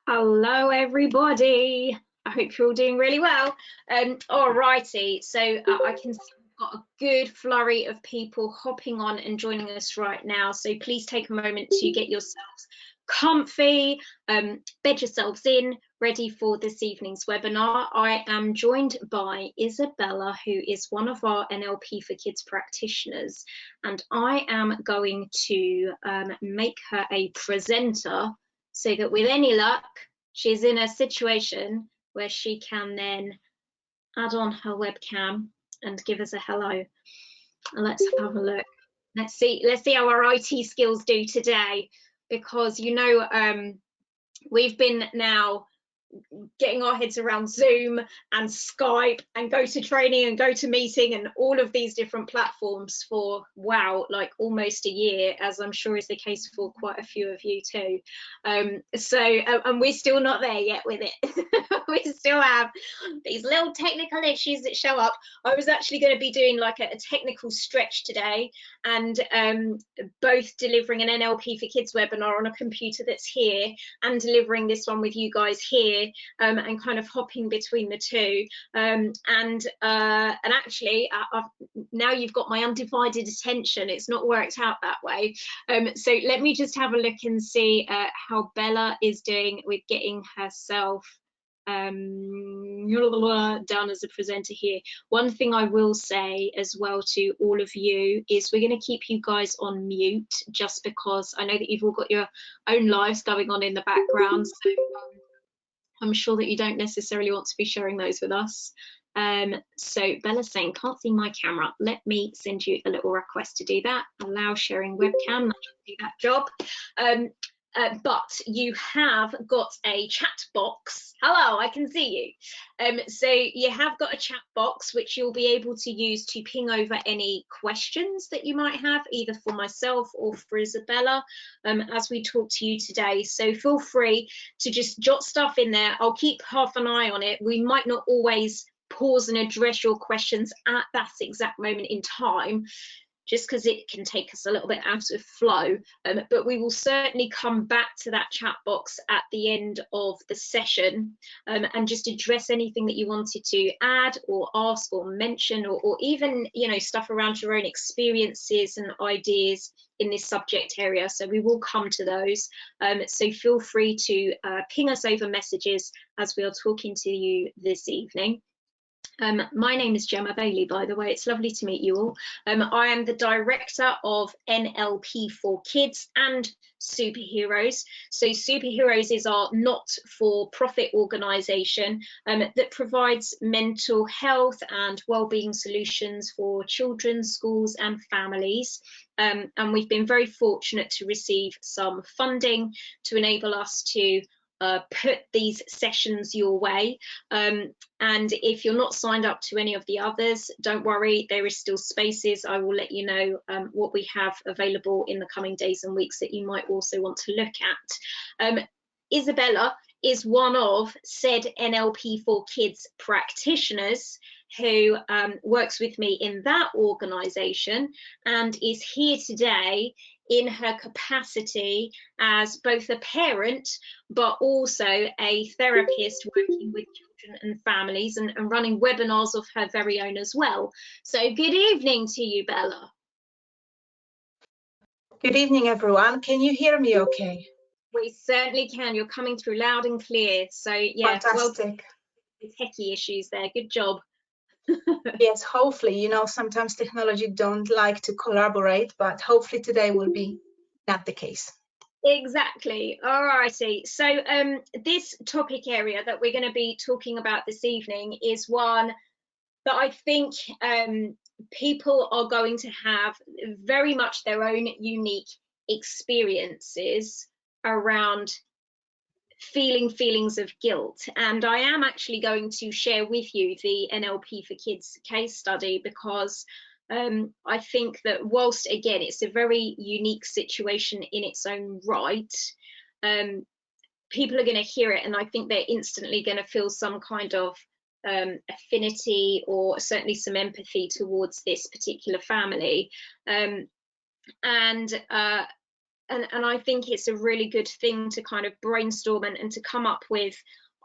Hello, everybody. I hope you're all doing really well. All righty, so I can see we've got a good flurry of people hopping on and joining us right now. So please take a moment to get yourselves comfy, bed yourselves in, ready for this evening's webinar. I am joined by Isabella, who is one of our NLP for Kids practitioners, and I am going to make her a presenter so that with any luck, she's in a situation where she can then add on her webcam and give us a hello. Let's have a look. Let's see how our IT skills do today, because we've been now getting our heads around Zoom and Skype and go to training and go to meeting and all of these different platforms for, wow, like almost a year, as I'm sure is the case for quite a few of you too. And we're still not there yet with it. We still have these little technical issues that show up. I was actually going to be doing like a technical stretch today, and both delivering an NLP for Kids webinar on a computer that's here and delivering this one with you guys here, and kind of hopping between the two, and actually now you've got my undivided attention. It's not worked out that way, so let me just have a look and see how Bella is doing with getting herself down as a presenter here. One thing I will say as well to all of you is we're going to keep you guys on mute, just because I know that you've all got your own lives going on in the background, so I'm sure that you don't necessarily want to be sharing those with us. So Bella's saying, can't see my camera. Let me send you a little request to do that. Allow sharing webcam, that should do that job. But you have got a chat box. Hello, I can see you. So you have got a chat box which you'll be able to use to ping over any questions that you might have, either for myself or for Isabella, as we talk to you today. So feel free to just jot stuff in there. I'll keep half an eye on it. We might not always pause and address your questions at that exact moment in time, just because it can take us a little bit out of flow, but we will certainly come back to that chat box at the end of the session, and just address anything that you wanted to add or ask or mention, or even, you know, stuff around your own experiences and ideas in this subject area. So we will come to those, so feel free to ping us over messages as we are talking to you this evening. My name is Gemma Bailey, by the way. It's lovely to meet you all. I am the director of NLP for Kids and Superheroes. So Superheroes is our not-for-profit organisation that provides mental health and wellbeing solutions for children, schools and families. And we've been very fortunate to receive some funding to enable us to put these sessions your way, and if you're not signed up to any of the others, don't worry, there is still spaces. I will let you know what we have available in the coming days and weeks that you might also want to look at. Isabella is one of said NLP for Kids practitioners who works with me in that organisation and is here today in her capacity as both a parent but also a therapist working with children and families, and running webinars of her very own as well. So good evening to you, Bella. Good evening, everyone. Can you hear me okay? We certainly can. You're coming through loud and clear. So yeah, fantastic. Well, techie issues there. Good job. Yes, hopefully, you know, sometimes technology don't like to collaborate, but hopefully today will be not the case. Exactly. All righty. So this topic area that we're going to be talking about this evening is one that I think people are going to have very much their own unique experiences around feelings of guilt. And I am actually going to share with you the NLP for Kids case study, because I think that whilst, again, it's a very unique situation in its own right, people are going to hear it and I think they're instantly going to feel some kind of affinity or certainly some empathy towards this particular family. And and I think it's a really good thing to kind of brainstorm and to come up with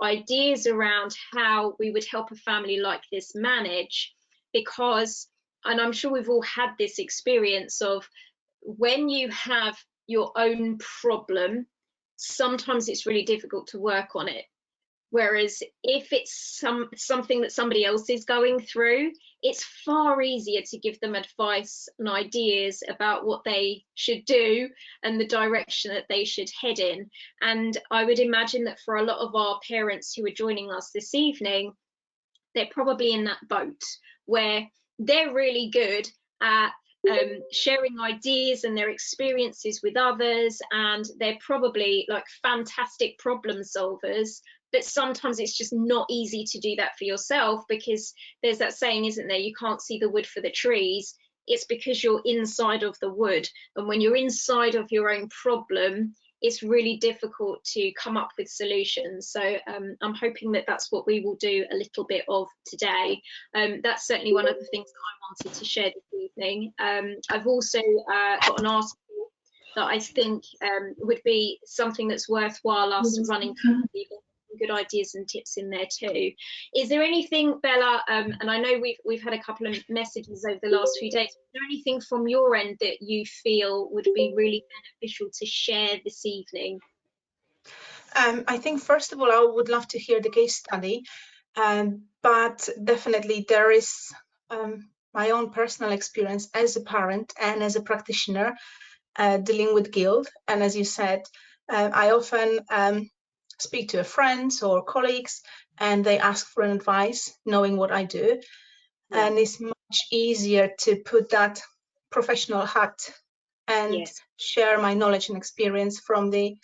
ideas around how we would help a family like this manage, because, and I'm sure we've all had this experience of, when you have your own problem, sometimes it's really difficult to work on it. Whereas if it's something that somebody else is going through, it's far easier to give them advice and ideas about what they should do and the direction that they should head in. And I would imagine that for a lot of our parents who are joining us this evening, they're probably in that boat where they're really good at sharing ideas and their experiences with others, and they're probably like fantastic problem solvers, but sometimes it's just not easy to do that for yourself, because there's that saying, isn't there, you can't see the wood for the trees. It's because you're inside of the wood, and when you're inside of your own problem, it's really difficult to come up with solutions. So I'm hoping that that's what we will do a little bit of today. That's certainly one of the things that I wanted to share this evening. I've also got an article that I think would be something that's worthwhile us running through, good ideas and tips in there too. Is there anything, Bella, and I know we've had a couple of messages over the last few days, is there anything from your end that you feel would be really beneficial to share this evening? I think, first of all, I would love to hear the case study, but definitely there is my own personal experience as a parent and as a practitioner dealing with guilt. And as you said, I often speak to friends or colleagues, and they ask for an advice, knowing what I do. Yeah. And it's much easier to put that professional hat and yes, share my knowledge and experience from the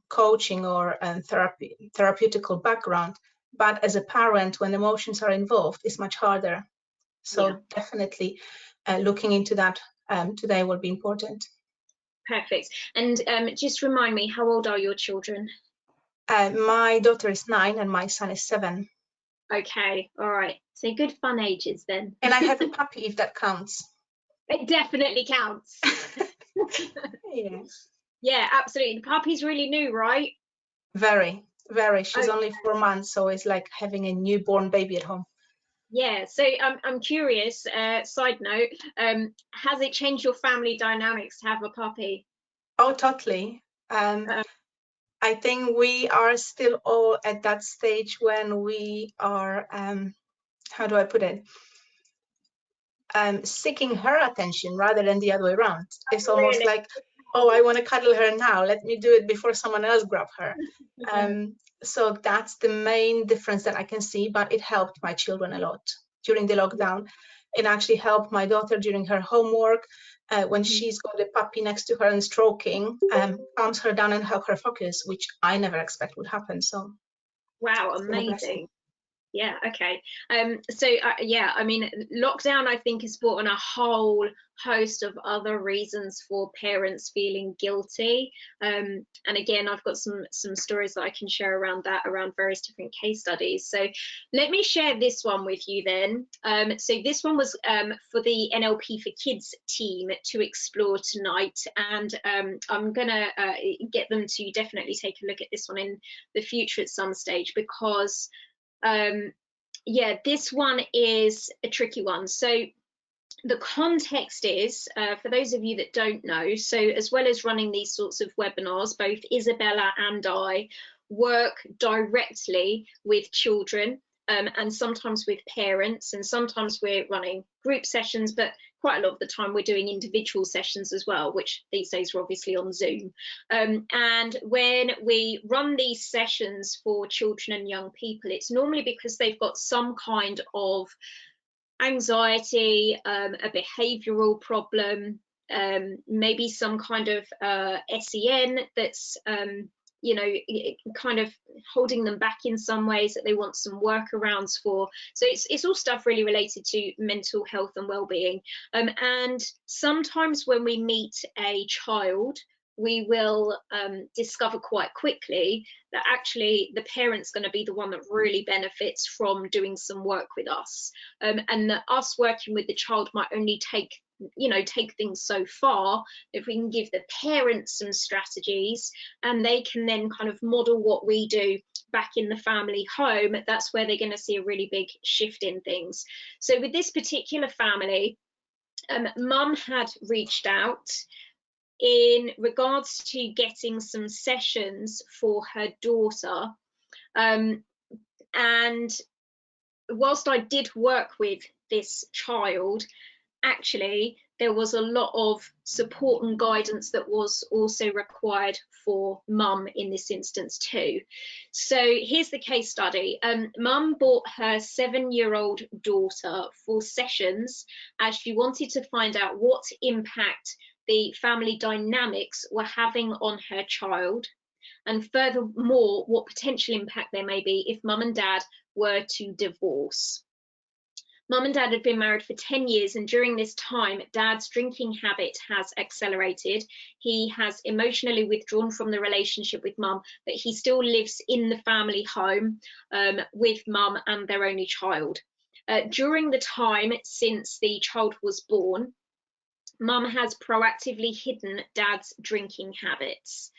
coaching or therapeutical background. But as a parent, when emotions are involved, it's much harder. So yeah, definitely looking into that today will be important. Perfect. And just remind me, how old are your children? My daughter is 9 and my son is 7. Okay, all right. So good fun ages then. And I have a puppy, if that counts. It definitely counts. Yes. Yeah, absolutely. The puppy's really new, right? Very, very. She's only 4 months, so it's like having a newborn baby at home. Yeah, so I'm curious, side note, has it changed your family dynamics to have a puppy? Oh, totally. I think we are still all at that stage when we are, how do I put it? Seeking her attention rather than the other way around. It's almost really like, oh, I want to cuddle her now. Let me do it before someone else grab her. So that's the main difference that I can see, but it helped my children a lot during the lockdown. It actually helped my daughter during her homework. When she's got a puppy next to her and stroking, calms her down and help her focus, which I never expect would happen. So, wow, amazing. Yeah, okay. So yeah, I mean, lockdown I think has brought on a whole host of other reasons for parents feeling guilty. And again, I've got some stories that I can share around that, around various different case studies. So let me share this one with you then. So this one was for the NLP for Kids team to explore tonight, and I'm gonna get them to definitely take a look at this one in the future at some stage, because yeah, this one is a tricky one. So the context is, for those of you that don't know, so as well as running these sorts of webinars, both Izabela and I work directly with children, and sometimes with parents, and sometimes we're running group sessions, but quite a lot of the time we're doing individual sessions as well, which these days are obviously on Zoom. And when we run these sessions for children and young people, it's normally because they've got some kind of anxiety, a behavioural problem, maybe some kind of SEN that's you know, kind of holding them back in some ways that they want some workarounds for. So it's all stuff really related to mental health and well-being. And sometimes when we meet a child, we will discover quite quickly that actually the parent's going to be the one that really benefits from doing some work with us, and that us working with the child might only take you know, take things so far. If we can give the parents some strategies and they can then kind of model what we do back in the family home, that's where they're going to see a really big shift in things. So with this particular family, mum had reached out in regards to getting some sessions for her daughter, and whilst I did work with this child, actually there was a lot of support and guidance that was also required for mum in this instance too. So here's the case study. Mum bought her 7-year-old daughter for sessions as she wanted to find out what impact the family dynamics were having on her child, and furthermore what potential impact there may be if mum and dad were to divorce. Mum and dad had been married for 10 years, and during this time, dad's drinking habit has accelerated. He has emotionally withdrawn from the relationship with mum, but he still lives in the family home with mum and their only child. During the time since the child was born, mum has proactively hidden dad's drinking habits.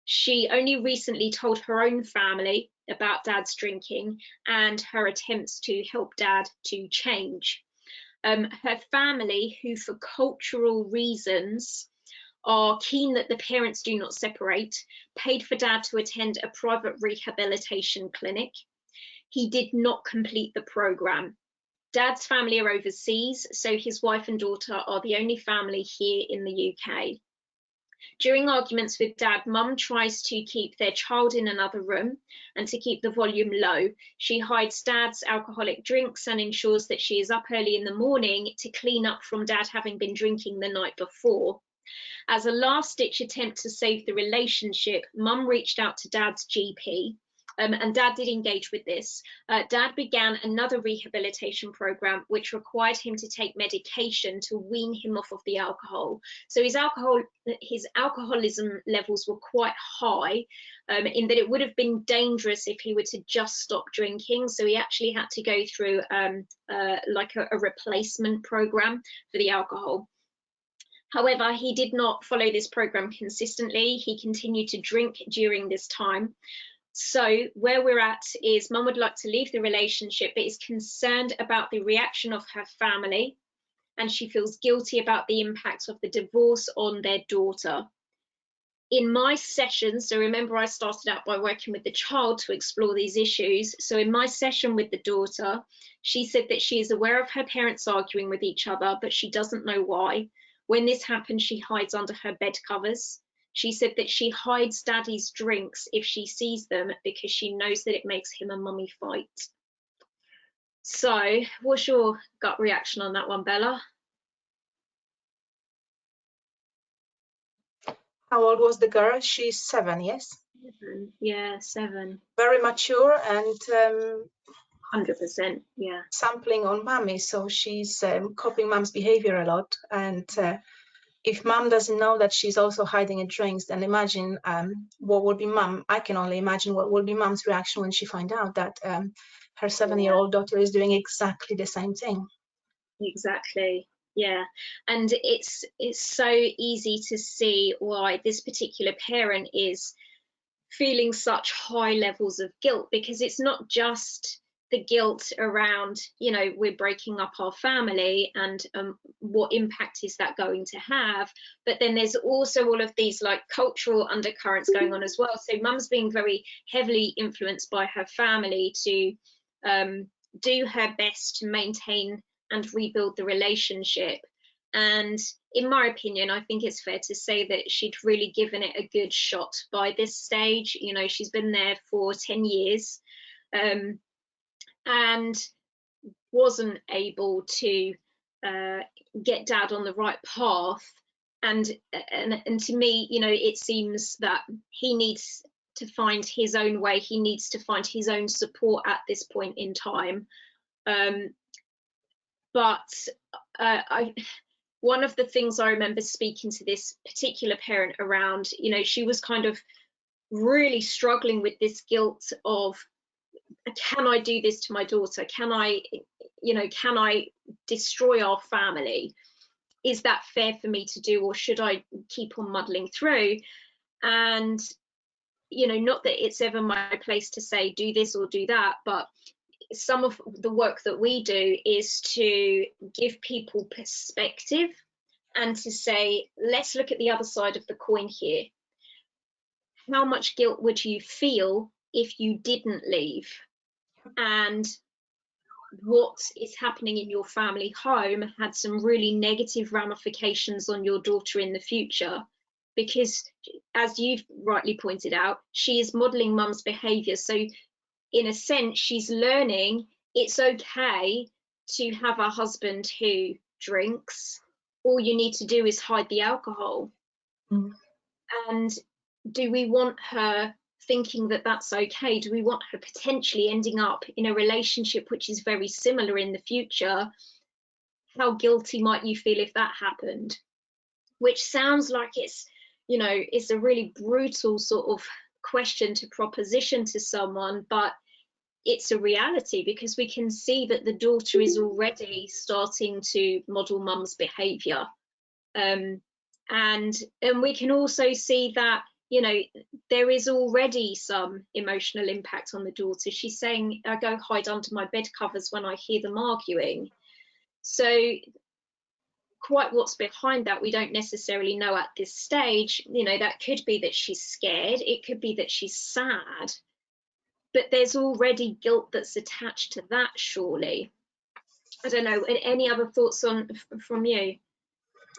She only recently told her own family about dad's drinking and her attempts to help dad to change. Her family, who for cultural reasons are keen that the parents do not separate, paid for dad to attend a private rehabilitation clinic. He did not complete the program. Dad's family are overseas, so his wife and daughter are the only family here in the UK. During arguments with dad, mum tries to keep their child in another room and to keep the volume low. She hides dad's alcoholic drinks and ensures that she is up early in the morning to clean up from dad having been drinking the night before. As a last-ditch attempt to save the relationship, mum reached out to dad's GP. And dad did engage with this. Dad began another rehabilitation program which required him to take medication to wean him off of the alcohol. So his alcoholism levels were quite high, in that it would have been dangerous if he were to just stop drinking. So he actually had to go through like a replacement program for the alcohol. However, he did not follow this program consistently. He continued to drink during this time. So where we're at is mum would like to leave the relationship, but is concerned about the reaction of her family, and she feels guilty about the impact of the divorce on their daughter. In my session, so remember I started out by working with the child to explore these issues. So in my session with the daughter, she said that she is aware of her parents arguing with each other, but she doesn't know why. When this happens, she hides under her bed covers. She said that she hides daddy's drinks if she sees them because she knows that it makes him and mummy fight. So what's your gut reaction on that one, Bella? How old was the girl? She's 7, yes? 7. Yeah, 7. Very mature and 100%, yeah. sampling on mummy, so she's copying mum's behavior a lot. And if mum doesn't know that she's also hiding her drinks, then imagine what will be mum. I can only imagine what will be mum's reaction when she finds out that her 7-year-old daughter is doing exactly the same thing. Exactly. Yeah, and it's so easy to see why this particular parent is feeling such high levels of guilt, because it's not just the guilt around, you know, we're breaking up our family and what impact is that going to have, but then there's also all of these like cultural undercurrents going on as well. So mum's being very heavily influenced by her family to do her best to maintain and rebuild the relationship. And in my opinion, I think it's fair to say that she'd really given it a good shot by this stage. You know, she's been there for 10 years and wasn't able to get dad on the right path. And to me, you know, it seems that he needs to find his own way. He needs to find his own support at this point in time. One of the things I remember speaking to this particular parent around, you know, she was kind of really struggling with this guilt of, can I do this to my daughter? Can I, you know, can I destroy our family? is that fair for me to do, or should I keep on muddling through? And not that it's ever my place to say do this or do that, but some of the work that we do is to give people perspective and to say, let's look at the other side of the coin here. How much guilt would you feel if you didn't leave? And what is happening in your family home had some really negative ramifications on your daughter in the future, because as you've rightly pointed out, she is modeling mum's behavior. So in a sense, she's learning it's okay to have a husband who drinks. All you need to do is hide the alcohol. And do we want her thinking that that's okay? Do we want her potentially ending up in a relationship which is very similar in the future? How guilty might you feel if that happened? Which sounds like it's a really brutal sort of question to proposition to someone, but it's a reality, because we can see that the daughter is already starting to model mum's behavior. And we can also see that there is already some emotional impact on the daughter. She's saying, I go hide under my bed covers when I hear them arguing. So quite what's behind that, we don't necessarily know at this stage. That could be that she's scared, it could be that she's sad, but there's already guilt that's attached to that, surely. I don't know, any other thoughts from you?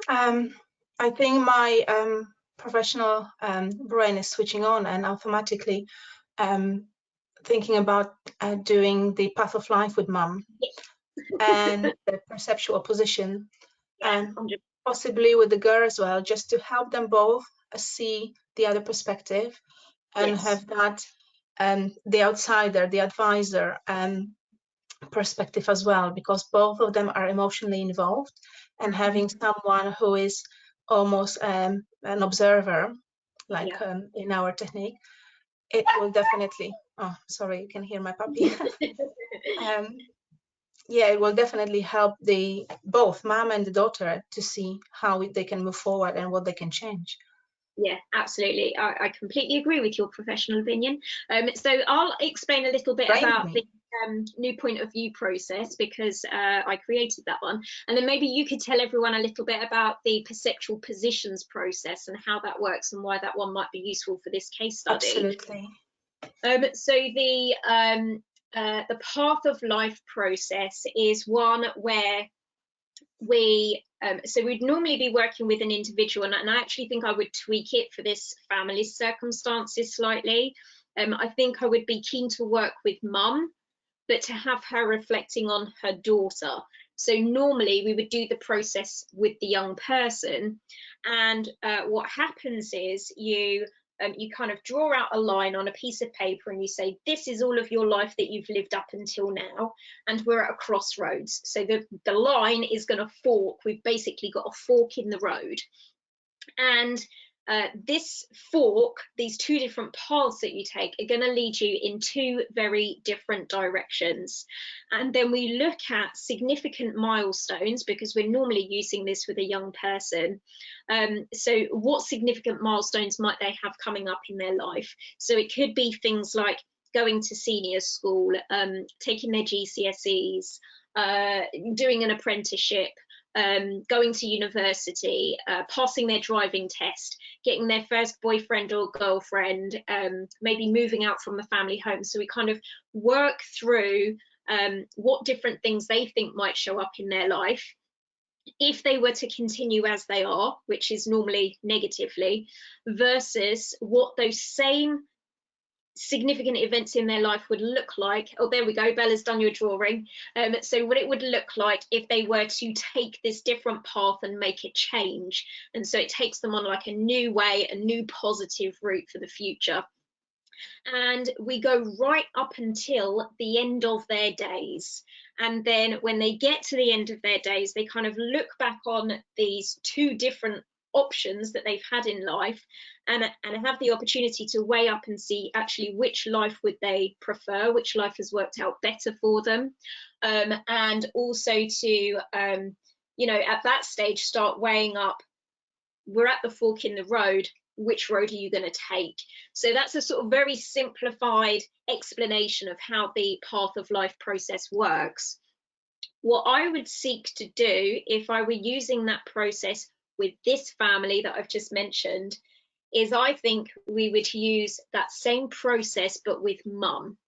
I think my professional brain is switching on and automatically thinking about doing the path of life with mum. Yes. And the perceptual opposition, and 100%. possibly with the girl as well, just to help them both see the other perspective and Yes. have that the outsider, the advisor perspective as well, because both of them are emotionally involved, and having someone who is almost an observer, like in our technique, it will definitely, oh sorry, you can hear my puppy. Yeah, it will definitely help both mom and the daughter to see how they can move forward and what they can change. Yeah, absolutely. I completely agree with your professional opinion. So I'll explain a little bit about the new point of view process, because I created that one. And then maybe you could tell everyone a little bit about the perceptual positions process and how that works and why that one might be useful for this case study. Absolutely. So the path of life process is one where we'd normally be working with an individual, and I actually think I would tweak it for this family's circumstances slightly. I think I would be keen to work with mum, but to have her reflecting on her daughter. So normally we would do the process with the young person, and what happens is you kind of draw out a line on a piece of paper and you say, this is all of your life that you've lived up until now, and we're at a crossroads. So the line is going to fork. We've basically got a fork in the road. And this fork, these two different paths that you take, are going to lead you in two very different directions. And then we look at significant milestones, because we're normally using this with a young person. So what significant milestones might they have coming up in their life? So it could be things like going to senior school, taking their GCSEs, doing an apprenticeship, going to university, passing their driving test, getting their first boyfriend or girlfriend, maybe moving out from the family home. So we kind of work through what different things they think might show up in their life if they were to continue as they are, which is normally negatively, versus what those same significant events in their life would look like. Oh, there we go, Bella's done your drawing. So what it would look like if they were to take this different path and make a change. And so it takes them on like a new way, a new positive route for the future. And we go right up until the end of their days. And then when they get to the end of their days, they kind of look back on these two different options that they've had in life, and have the opportunity to weigh up and see actually which life would they prefer, which life has worked out better for them, and also to you know, at that stage, start weighing up, we're at the fork in the road, which road are you going to take? So that's a sort of very simplified explanation of how the path of life process works. What I would seek to do if I were using that process with this family that I've just mentioned is I think we would use that same process but with mum.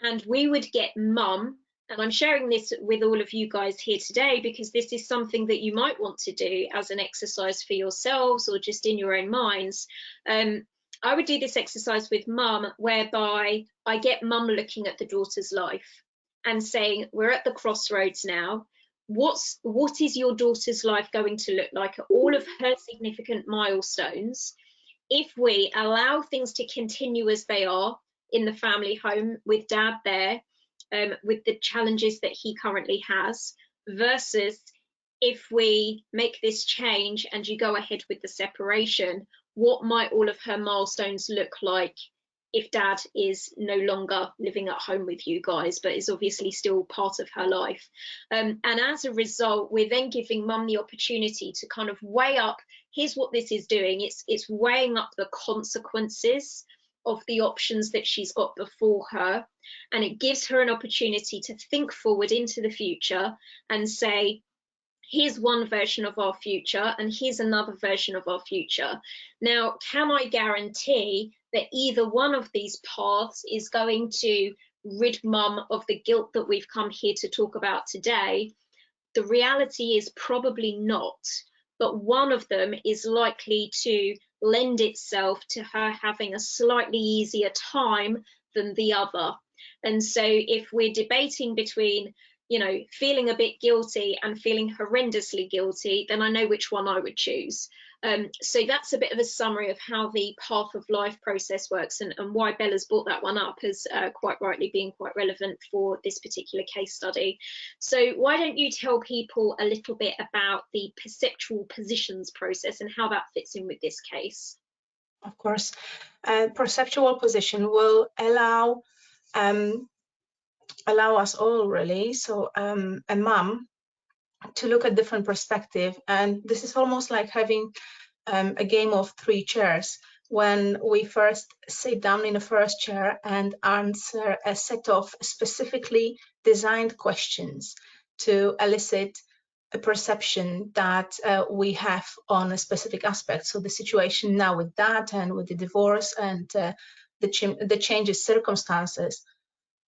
And we would get mum, and I'm sharing this with all of you guys here today because this is something that you might want to do as an exercise for yourselves or just in your own minds. I would do this exercise with mum whereby I get mum looking at the daughter's life and saying, we're at the crossroads now. What is your daughter's life going to look like at all of her significant milestones? If we allow things to continue as they are in the family home with dad there, with the challenges that he currently has, versus if we make this change and you go ahead with the separation, what might all of her milestones look like if dad is no longer living at home with you guys, but is obviously still part of her life. And as a result, we're then giving mum the opportunity to kind of weigh up, here's what this is doing. It's weighing up the consequences of the options that she's got before her. And it gives her an opportunity to think forward into the future and say, here's one version of our future and here's another version of our future. Now, can I guarantee that either one of these paths is going to rid mum of the guilt that we've come here to talk about today? The reality is probably not, but one of them is likely to lend itself to her having a slightly easier time than the other. And so if we're debating between, you know, feeling a bit guilty and feeling horrendously guilty, then I know which one I would choose. So that's a bit of a summary of how the path of life process works and why Bella's brought that one up as quite rightly being quite relevant for this particular case study. So why don't you tell people a little bit about the perceptual positions process and how that fits in with this case? Of course, perceptual position will allow us all really, so a mum to look at different perspective, and this is almost like having a game of 3 chairs. When we first sit down in the first chair and answer a set of specifically designed questions to elicit a perception that we have on a specific aspect. So the situation now with that and with the divorce and the changes circumstances,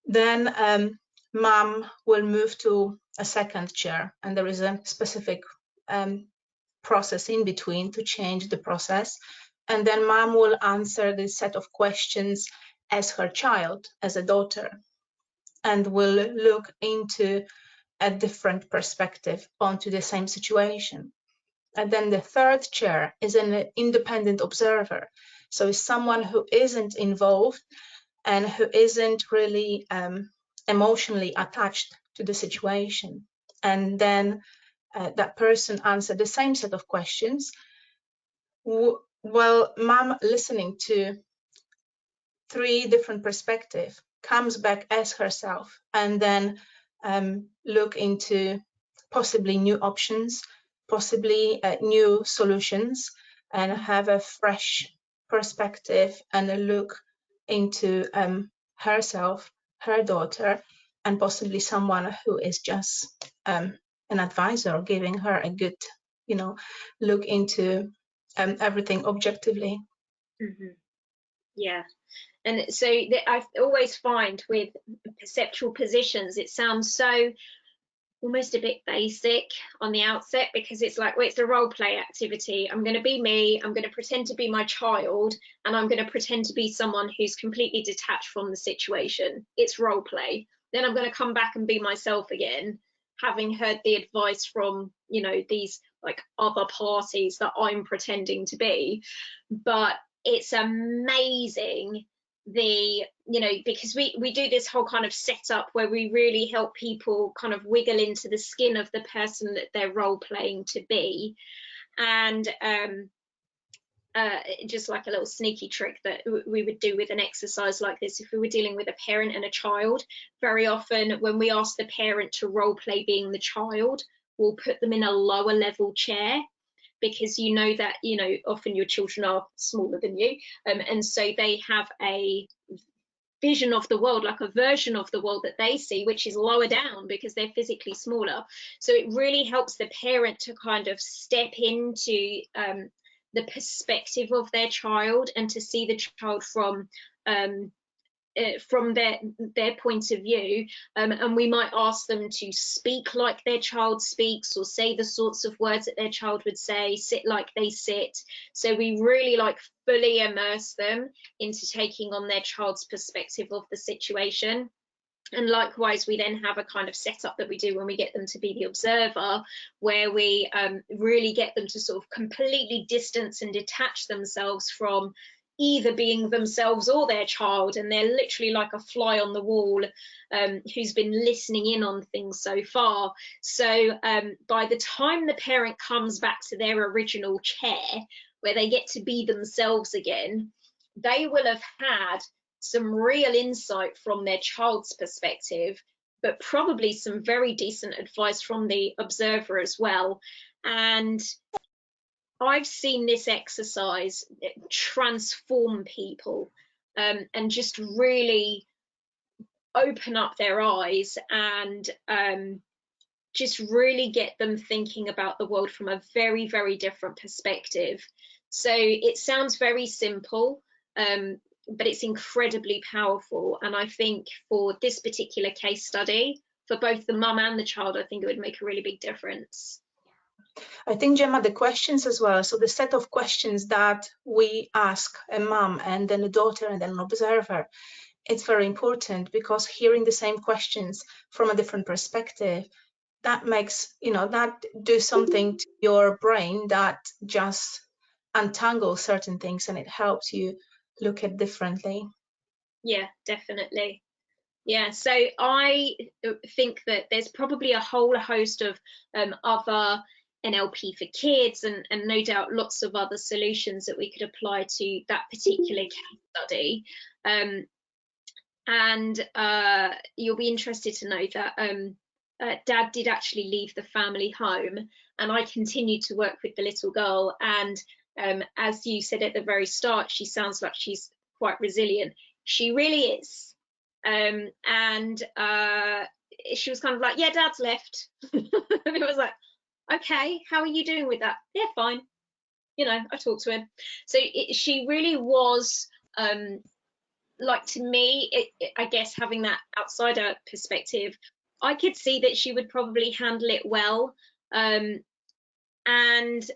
then mum will move to a second chair, and there is a specific process in between to change the process. And then mum will answer this set of questions as her child, as a daughter, and will look into a different perspective onto the same situation. And then the third chair is an independent observer. So it's someone who isn't involved and who isn't really emotionally attached to the situation. And then that person answered the same set of questions. Well, mum listening to 3 different perspectives comes back as herself and then look into possibly new options, possibly new solutions, and have a fresh perspective and a look into herself, her daughter, and possibly someone who is just an advisor, giving her a good, you know, look into everything objectively. Mm-hmm. Yeah. And so I always find with perceptual positions, it sounds so almost a bit basic on the outset because it's like, well, it's a role play activity. I'm going to be me, I'm going to pretend to be my child, and I'm going to pretend to be someone who's completely detached from the situation. It's role play. Then I'm going to come back and be myself again, having heard the advice from, you know, these like other parties that I'm pretending to be. But it's amazing because we do this whole kind of setup where we really help people kind of wiggle into the skin of the person that they're role playing to be. And just like a little sneaky trick that we would do with an exercise like this, if we were dealing with a parent and a child, very often when we ask the parent to role play being the child, will put them in a lower level chair, because you know that, you know, often your children are smaller than you, and so they have a vision of the world, like a version of the world that they see, which is lower down because they're physically smaller. So it really helps the parent to kind of step into the perspective of their child, and to see the child from their point of view, and we might ask them to speak like their child speaks, or say the sorts of words that their child would say, sit like they sit. So we really like fully immerse them into taking on their child's perspective of the situation. And likewise, we then have a kind of setup that we do when we get them to be the observer, where we really get them to sort of completely distance and detach themselves from either being themselves or their child, and they're literally like a fly on the wall who's been listening in on things so far. So by the time the parent comes back to their original chair, where they get to be themselves again, they will have had some real insight from their child's perspective, but probably some very decent advice from the observer as well. And I've seen this exercise transform people, and just really open up their eyes, and just really get them thinking about the world from a very, very different perspective. So it sounds very simple, but it's incredibly powerful. And I think for this particular case study, for both the mum and the child, I think it would make a really big difference. I think, Gemma, the questions as well, so the set of questions that we ask a mum and then a daughter and then an observer, it's very important, because hearing the same questions from a different perspective, that makes, you know, that do something to your brain that just untangles certain things, and it helps you look at differently. Yeah, definitely. Yeah, so I think that there's probably a whole host of other NLP for kids, and no doubt lots of other solutions that we could apply to that particular case study. And you'll be interested to know that Dad did actually leave the family home, and I continued to work with the little girl. And as you said at the very start, she sounds like she's quite resilient. She really is. And she was kind of like, yeah, Dad's left. And it was like, okay, how are you doing with that? Yeah, fine. You know, I talked to him. So she really was, like, to me, I guess, having that outsider perspective, I could see that she would probably handle it well. And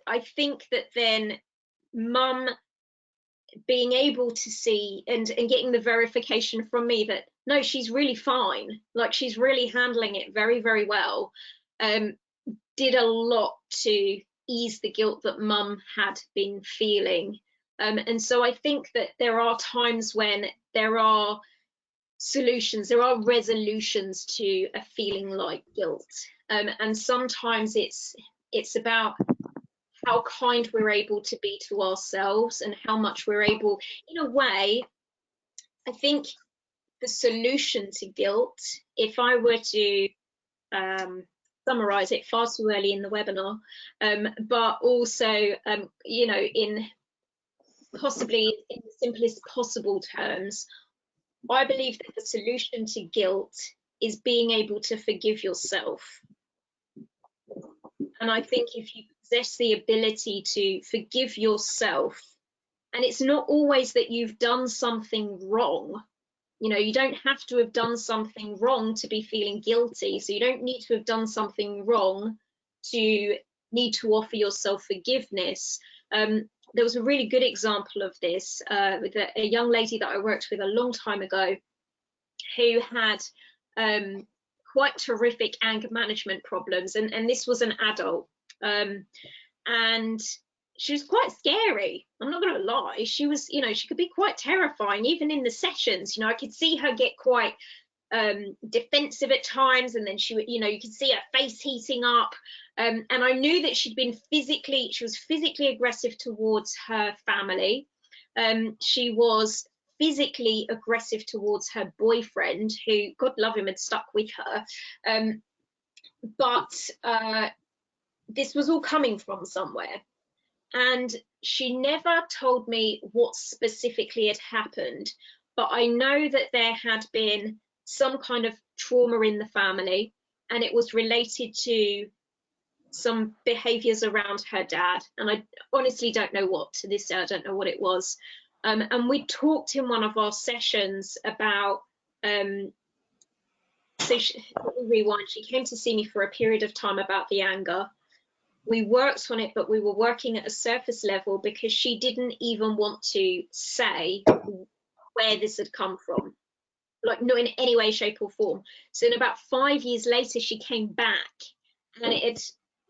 I think that then mum being able to see and getting the verification from me that no, she's really fine, like she's really handling it very, very well, did a lot to ease the guilt that mum had been feeling. And so I think that there are times when there are solutions, there are resolutions to a feeling like guilt, and sometimes it's about how kind we're able to be to ourselves, and how much we're able, in a way, I think the solution to guilt, if I were to summarize it, far too early in the webinar, but also, you know, in possibly in the simplest possible terms, I believe that the solution to guilt is being able to forgive yourself. And I think if you possess the ability to forgive yourself, and it's not always that you've done something wrong, you know, you don't have to have done something wrong to be feeling guilty. So you don't need to have done something wrong to need to offer yourself forgiveness. There was a really good example of this with a young lady that I worked with a long time ago, who had quite terrific anger management problems, and this was an adult, and she was quite scary. I'm not going to lie. She was, you know, she could be quite terrifying, even in the sessions. You know, I could see her get quite defensive at times, and then she would, you know, you could see her face heating up, and I knew that she was physically aggressive towards her family. She was physically aggressive towards her boyfriend, who, God love him, had stuck with her. But this was all coming from somewhere. And she never told me what specifically had happened, but I know that there had been some kind of trauma in the family, and it was related to some behaviors around her dad. And I honestly don't know what, to this day, I don't know what it was. And we talked in one of our sessions about, so rewind, she came to see me for a period of time about the anger. We worked on it, but we were working at a surface level because she didn't even want to say where this had come from, like not in any way, shape or form. So in about 5 years later, she came back, and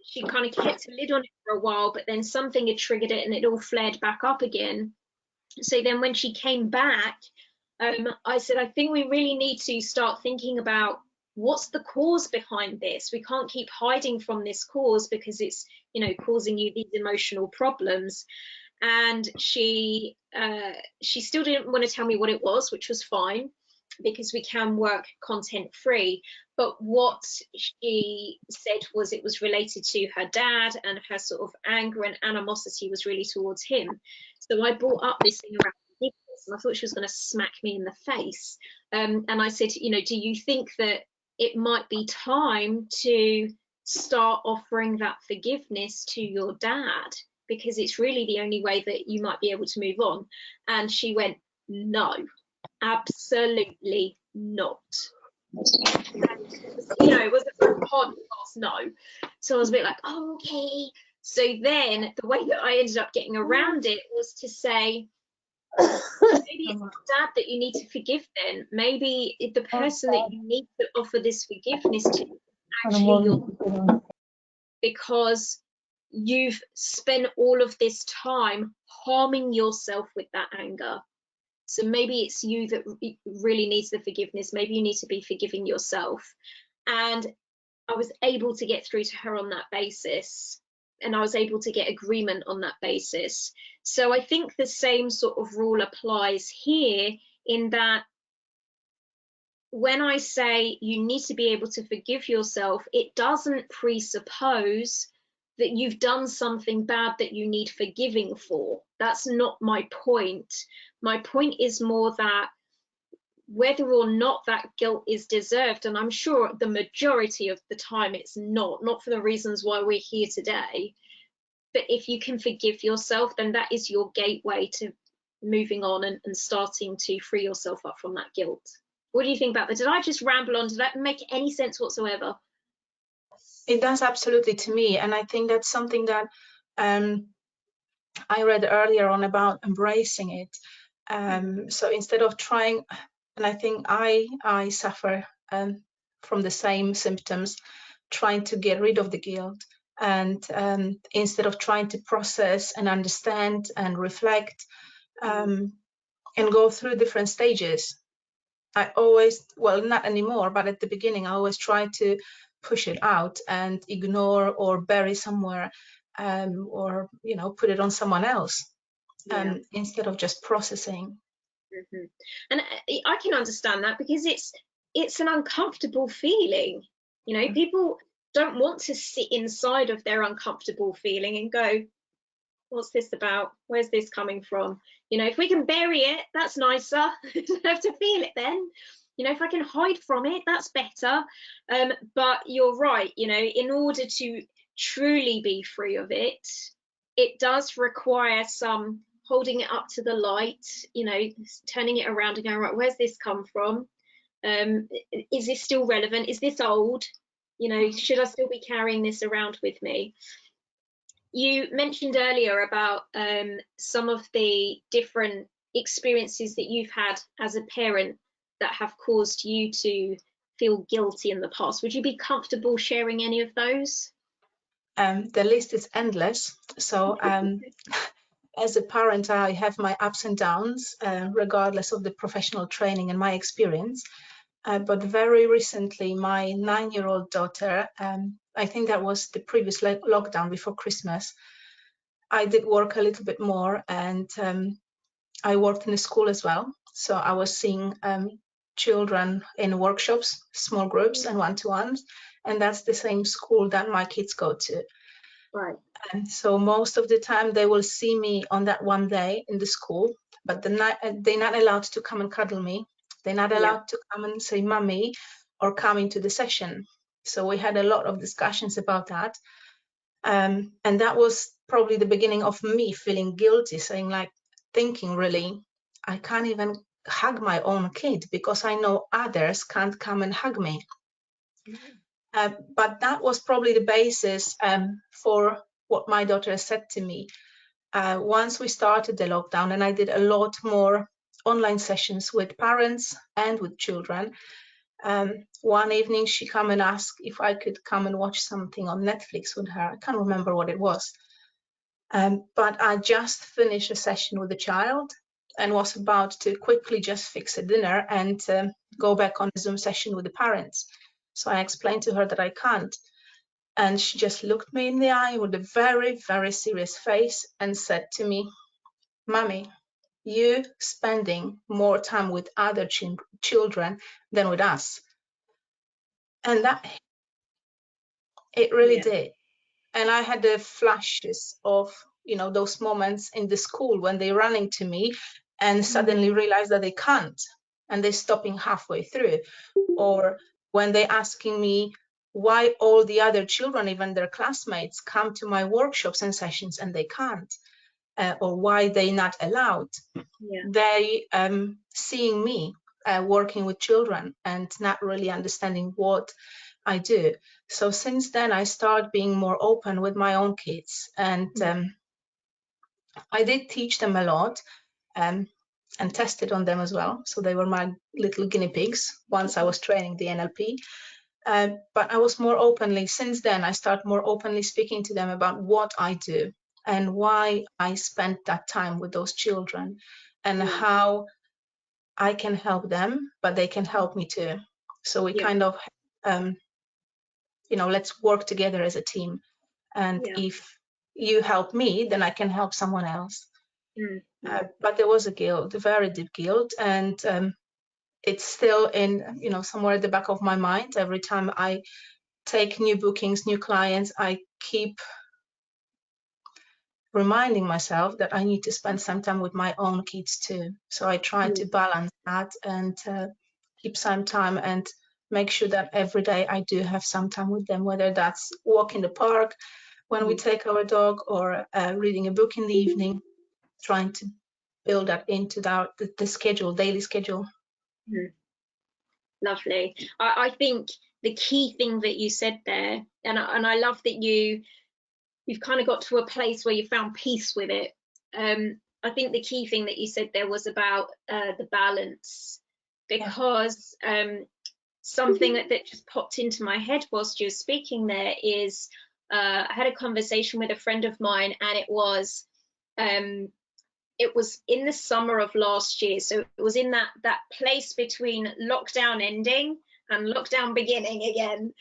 she kind of kept a lid on it for a while, but then something had triggered it and it all flared back up again. So then when she came back, I said, I think we really need to start thinking about what's the cause behind this. We can't keep hiding from this cause because it's, you know, causing you these emotional problems. And she still didn't want to tell me what it was, which was fine, because we can work content free. But what she said was it was related to her dad, and her sort of anger and animosity was really towards him. So I brought up this thing around forgiveness, and I thought she was going to smack me in the face. And I said, you know, do you think that it might be time to start offering that forgiveness to your dad? Because it's really the only way that you might be able to move on. And she went, no, absolutely not. And, you know, it was a hard no. So I was a bit like, oh, okay. So then the way that I ended up getting around it was to say, maybe it's not dad that you need to forgive then. Maybe the person that you need to offer this forgiveness to is actually your, because you've spent all of this time harming yourself with that anger. So maybe it's you that really needs the forgiveness. Maybe you need to be forgiving yourself. And I was able to get through to her on that basis, and I was able to get agreement on that basis. So I think the same sort of rule applies here, in that when I say you need to be able to forgive yourself, it doesn't presuppose that you've done something bad that you need forgiving for. That's not my point. My point is more that whether or not that guilt is deserved, and I'm sure the majority of the time it's not for the reasons why we're here today, but if you can forgive yourself, then that is your gateway to moving on and starting to free yourself up from that guilt. What do you think about that? Did I just ramble on? Did that make any sense whatsoever? It does, absolutely, to me. And I think that's something that I read earlier on about embracing it. So instead of trying, and I think I suffer from the same symptoms, trying to get rid of the guilt. And instead of trying to process and understand and reflect and go through different stages, I always, well, not anymore, but at the beginning, I always tried to push it out and ignore or bury somewhere, or, you know, put it on someone else, instead of just processing. And I can understand that, because it's an uncomfortable feeling. You know, people don't want to sit inside of their uncomfortable feeling and go, what's this about? Where's this coming from? You know, if we can bury it, that's nicer. I don't have to feel it then. You know, if I can hide from it, that's better. But you're right, you know, in order to truly be free of it, it does require some holding it up to the light, you know, turning it around and going, right, where's this come from? Is this still relevant? Is this old? You know, should I still be carrying this around with me? You mentioned earlier about some of the different experiences that you've had as a parent that have caused you to feel guilty in the past. Would you be comfortable sharing any of those? The list is endless. So as a parent, I have my ups and downs, regardless of the professional training and my experience. But very recently, my 9-year-old daughter, I think that was the previous lockdown before Christmas, I did work a little bit more, and I worked in a school as well. So I was seeing children in workshops, small groups and one-to-ones, and that's the same school that my kids go to. Right. And so most of the time they will see me on that one day in the school, but they're not allowed to come and cuddle me. They're not Yeah. allowed to come and say mummy or come into the session. So we had a lot of discussions about that. And that was probably the beginning of me feeling guilty, saying like, thinking really, I can't even hug my own kid because I know others can't come and hug me. But that was probably the basis for what my daughter said to me. Once we started the lockdown, and I did a lot more online sessions with parents and with children. One evening she came and asked if I could come and watch something on Netflix with her. I can't remember what it was. But I just finished a session with the child and was about to quickly just fix a dinner and go back on a Zoom session with the parents. So I explained to her that I can't. And she just looked me in the eye with a very, very serious face and said to me, Mummy, you spending more time with other children than with us. And that, it really Yeah. did. And I had the flashes of, those moments in the school when they're running to me and suddenly realize that they can't and they're stopping halfway through. Or when they're asking me why all the other children, even their classmates, come to my workshops and sessions and they can't, or why they're not allowed. Yeah. They seeing me working with children and not really understanding what I do. So since then, I started being more open with my own kids, and I did teach them a lot and tested on them as well. So they were my little guinea pigs once I was training the NLP. But I was more openly, since then, I started more openly speaking to them about what I do and why I spent that time with those children and Yeah. how I can help them, but they can help me too. So we Yeah. kind of, let's work together as a team. And Yeah. if you help me, then I can help someone else. Mm. But there was a guilt, a very deep guilt, and it's still in, somewhere at the back of my mind. Every time I take new bookings, new clients, I keep reminding myself that I need to spend some time with my own kids too. So I try to balance that and keep some time and make sure that every day I do have some time with them, whether that's walk in the park when we take our dog or reading a book in the evening, trying to build that into the schedule, daily schedule. Lovely. I think the key thing that you said there, and I love that you've kind of got to a place where you found peace with it. I think the key thing that you said there was about the balance, because something that just popped into my head whilst you were speaking there is I had a conversation with a friend of mine, and it was in the summer of last year. So it was in that place between lockdown ending and lockdown beginning again.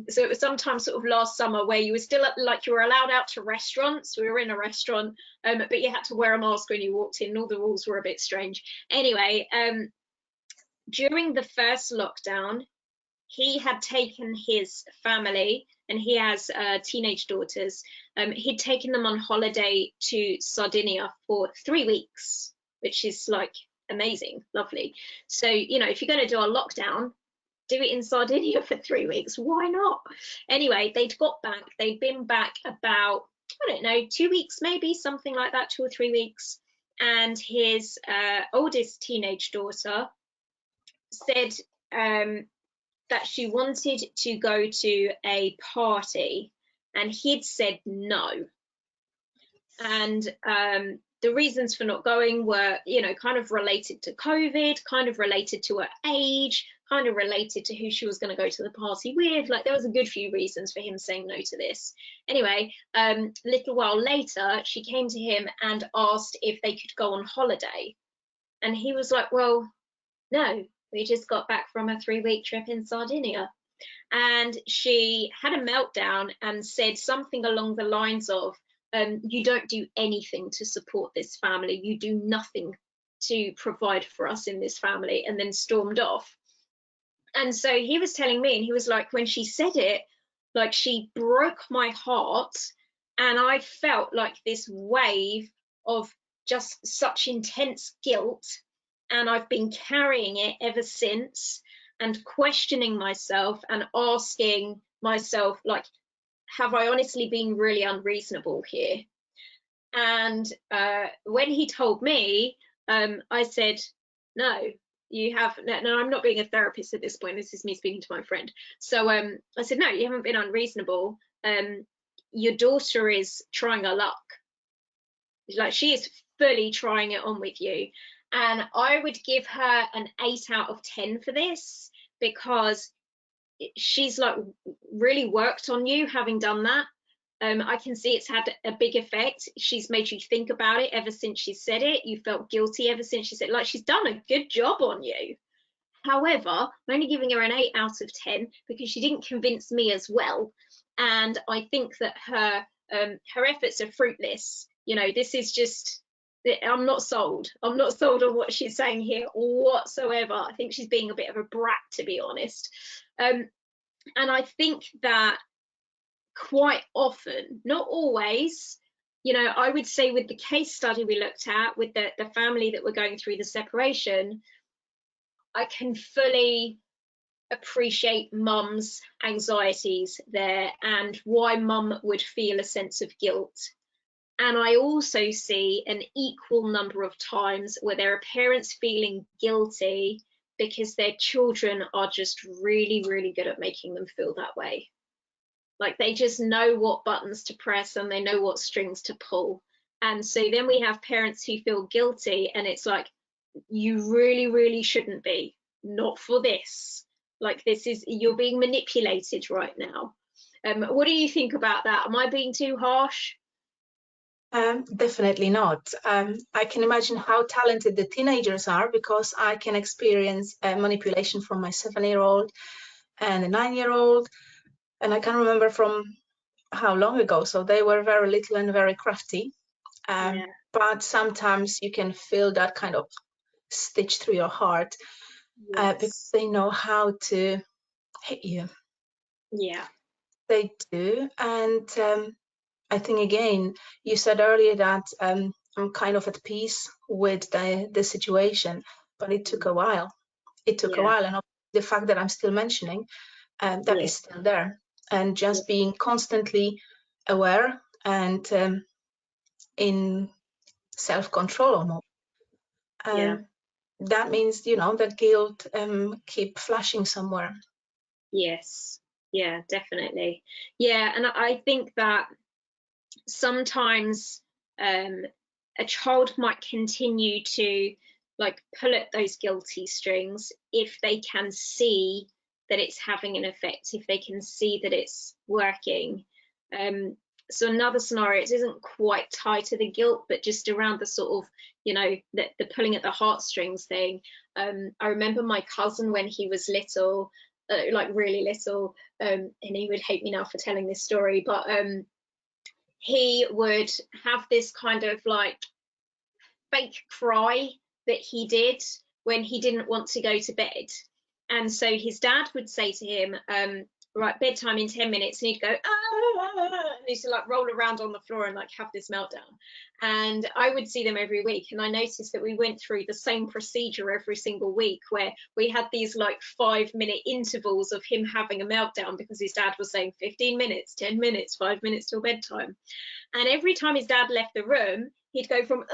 So it was sometime sort of last summer where you were still you were allowed out to restaurants. We were in a restaurant, but you had to wear a mask when you walked in. All the rules were a bit strange. Anyway, during the first lockdown, he had taken his family, and he has teenage daughters. He'd taken them on holiday to Sardinia for 3 weeks, which is like amazing, lovely. So, if you're going to do a lockdown, do it in Sardinia for 3 weeks. Why not? Anyway, they'd been back about, I don't know, 2 weeks, maybe something like that, 2 or 3 weeks. And his oldest teenage daughter said, that she wanted to go to a party, and he'd said no. And the reasons for not going were, kind of related to COVID, kind of related to her age, kind of related to who she was going to go to the party with. Like, there was a good few reasons for him saying no to this. Anyway, a little while later, she came to him and asked if they could go on holiday. And he was like, well, no, we just got back from a 3-week trip in Sardinia. And she had a meltdown and said something along the lines of, you don't do anything to support this family, you do nothing to provide for us in this family, and then stormed off. And so he was telling me, and he was like, when she said it, like, she broke my heart, And I felt like this wave of just such intense guilt, and I've been carrying it ever since, and questioning myself and asking myself, like, have I honestly been really unreasonable here? And when he told me, I said, no, you have no, I'm not being a therapist at this point. This is me speaking to my friend. So I said, no, you haven't been unreasonable. Your daughter is trying her luck. Like, she is fully trying it on with you. And I would give her an 8 out of 10 for this, because she's like really worked on you having done that. I can see it's had a big effect. She's made you think about it ever since she said it. You felt guilty ever since she said it. Like, she's done a good job on you. However, I'm only giving her an 8 out of 10 because she didn't convince me as well. And I think that her efforts are fruitless. You know, this is just, I'm not sold. I'm not sold on what she's saying here whatsoever. I think she's being a bit of a brat, to be honest. And I think that quite often, not always, you know, I would say with the case study we looked at with the family that were going through the separation, I can fully appreciate mum's anxieties there and why mum would feel a sense of guilt. And I also see an equal number of times where there are parents feeling guilty because their children are just really, really good at making them feel that way. Like, they just know what buttons to press and they know what strings to pull. And so then we have parents who feel guilty, and it's like, you really, really shouldn't be, not for this. Like, this is, you're being manipulated right now. What do you think about that? Am I being too harsh? Definitely not. I can imagine how talented the teenagers are, because I can experience manipulation from my 7-year-old and a 9-year-old. And I can remember from how long ago. So they were very little and very crafty. Yeah. But sometimes you can feel that kind of stitch through your heart, because Yes. they know how to hit you. Yeah. They do. And I think, again, you said earlier that I'm kind of at peace with the situation, but it took a while. It took a Yeah. while. And the fact that I'm still mentioning that Yeah. is still there. And Yeah. just being constantly aware and in self-control almost. Yeah. That means, you know, that guilt keep flashing somewhere. Yes. Yeah, definitely. Yeah, and I think that sometimes a child might continue to like pull at those guilty strings if they can see that it's having an effect, if they can see that it's working. So another scenario, it isn't quite tied to the guilt, but just around the sort of, you know, the pulling at the heartstrings thing. I remember my cousin when he was little, like really little, and he would hate me now for telling this story, but he would have this kind of like fake cry that he did when he didn't want to go to bed. And so his dad would say to him, right, bedtime in 10 minutes, and he'd go, ah, and he used to like roll around on the floor and like have this meltdown. And I would see them every week, and I noticed that we went through the same procedure every single week, where we had these like 5-minute intervals of him having a meltdown because his dad was saying 15 minutes, 10 minutes, 5 minutes till bedtime. And every time his dad left the room, he'd go from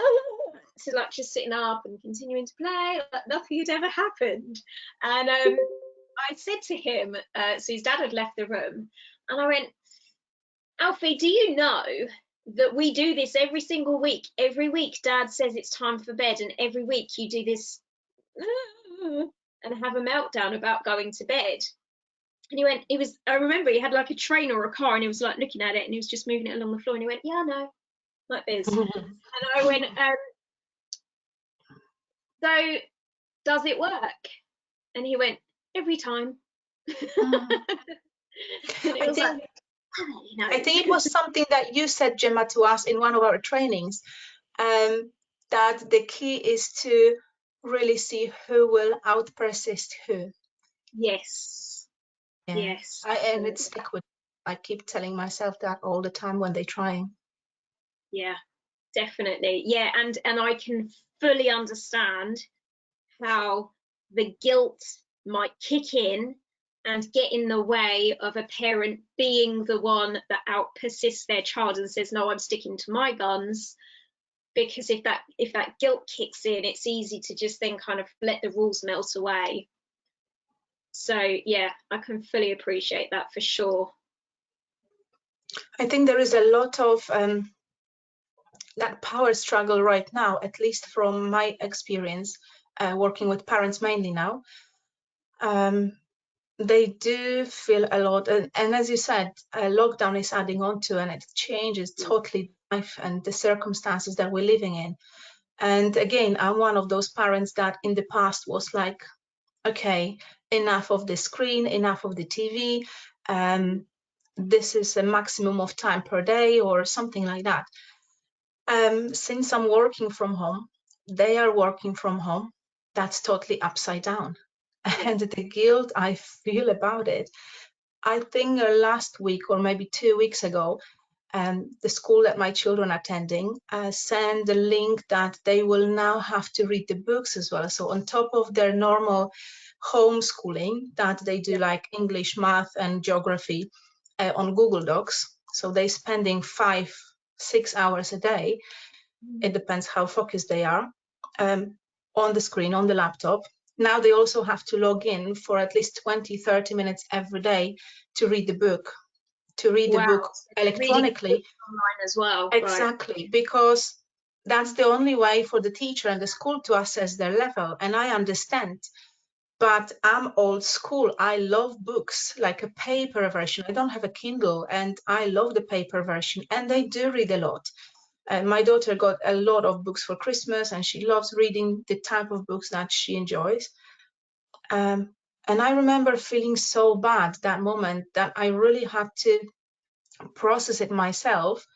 to like just sitting up and continuing to play like nothing had ever happened. And I said to him, so his dad had left the room, and I went, Alfie, do you know that we do this every single week? Every week Dad says it's time for bed, and every week you do this and have a meltdown about going to bed. And he went, I remember he had like a train or a car, and he was like looking at it, and he was just moving it along the floor, and he went, yeah, I know, like this. And I went, so does it work? And he went, every time. And it was like, you know. I think it was something that you said, Gemma, to us in one of our trainings, that the key is to really see who will out persist who. Yes. Yeah. Yes. And it's stick with. I keep telling myself that all the time when they're trying. Yeah, definitely. Yeah, and I can fully understand how the guilt might kick in and get in the way of a parent being the one that out persists their child and says, no, I'm sticking to my guns. Because if that guilt kicks in, it's easy to just then kind of let the rules melt away. So yeah, I can fully appreciate that for sure. I think there is a lot of that power struggle right now, at least from my experience, working with parents mainly now. They do feel a lot, and as you said, lockdown is adding on to, and it changes totally life and the circumstances that we're living in. And again, I'm one of those parents that in the past was like, okay, enough of the screen, enough of the TV. This is a maximum of time per day or something like that. Since I'm working from home, they are working from home. That's totally upside down. Yeah. And the guilt I feel about it, I think last week or maybe 2 weeks ago, the school that my children are attending sent a link that they will now have to read the books as well. So on top of their normal homeschooling that they do, like English, math, and geography on Google Docs, so they're spending 5-6 hours a day. It depends how focused they are on the screen, on the laptop. Now they also have to log in for at least 20-30 minutes every day to read the book, Wow. electronically. Online as well. Exactly, right. Because that's the only way for the teacher and the school to assess their level. And I understand, but I'm old school. I love books, like a paper version. I don't have a Kindle, and I love the paper version, and they do read a lot. My daughter got a lot of books for Christmas, and she loves reading the type of books that she enjoys. And I remember feeling so bad that moment that I really had to process it myself.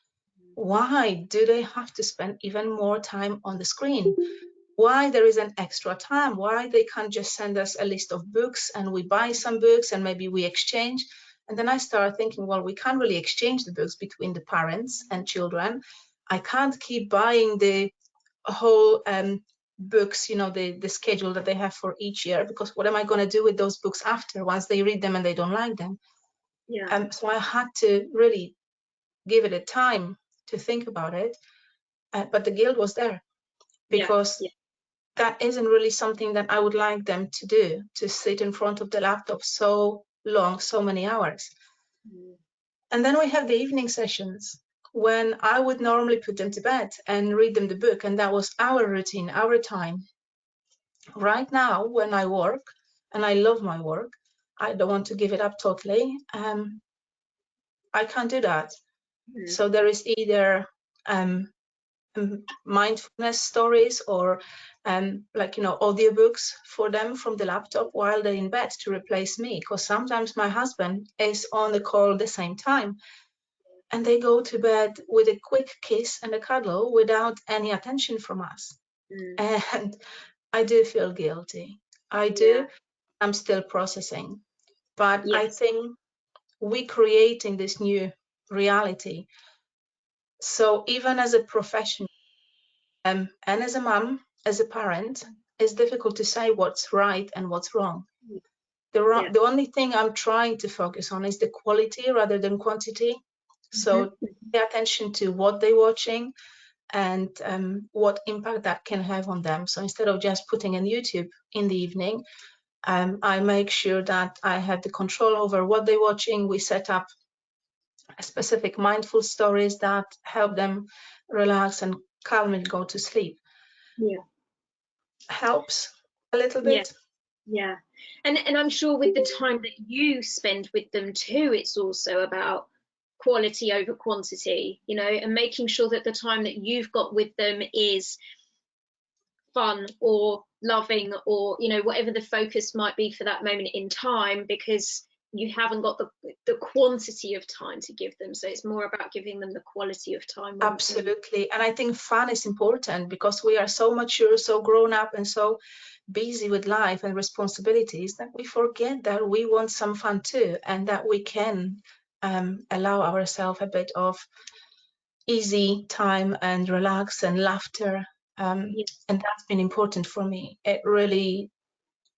Why do they have to spend even more time on the screen? Why there is an extra time? Why they can't just send us a list of books and we buy some books and maybe we exchange? And then I started thinking, well, we can't really exchange the books between the parents and children. I can't keep buying the whole books, the schedule that they have for each year, because what am I going to do with those books after, once they read them and they don't like them? Yeah. So I had to really give it a time to think about it. But the guilt was there, because that isn't really something that I would like them to do, to sit in front of the laptop so long, so many hours. And then we have the evening sessions when I would normally put them to bed and read them the book, and that was our routine, our time. Right now, when I work, and I love my work, I don't want to give it up totally. I can't do that. So there is either mindfulness stories or audiobooks for them from the laptop while they're in bed to replace me, because sometimes my husband is on the call at the same time and they go to bed with a quick kiss and a cuddle without any attention from us. And I do feel guilty. I do. I'm still processing, but I think we're creating this new reality. So even as a professional, and as a mom, as a parent, it's difficult to say what's right and what's wrong. The only thing I'm trying to focus on is the quality rather than quantity. So pay attention to what they're watching and what impact that can have on them. So instead of just putting in YouTube in the evening, I make sure that I have the control over what they're watching. We set up specific mindful stories that help them relax and calmly go to sleep. Helps a little bit. And I'm sure with the time that you spend with them too, it's also about quality over quantity, and making sure that the time that you've got with them is fun or loving or whatever the focus might be for that moment in time, because you haven't got the quantity of time to give them. So it's more about giving them the quality of time. Absolutely. And I think fun is important because we are so mature, so grown up, and so busy with life and responsibilities that we forget that we want some fun too, and that we can allow ourselves a bit of easy time and relax and laughter. Yeah. And that's been important for me. It really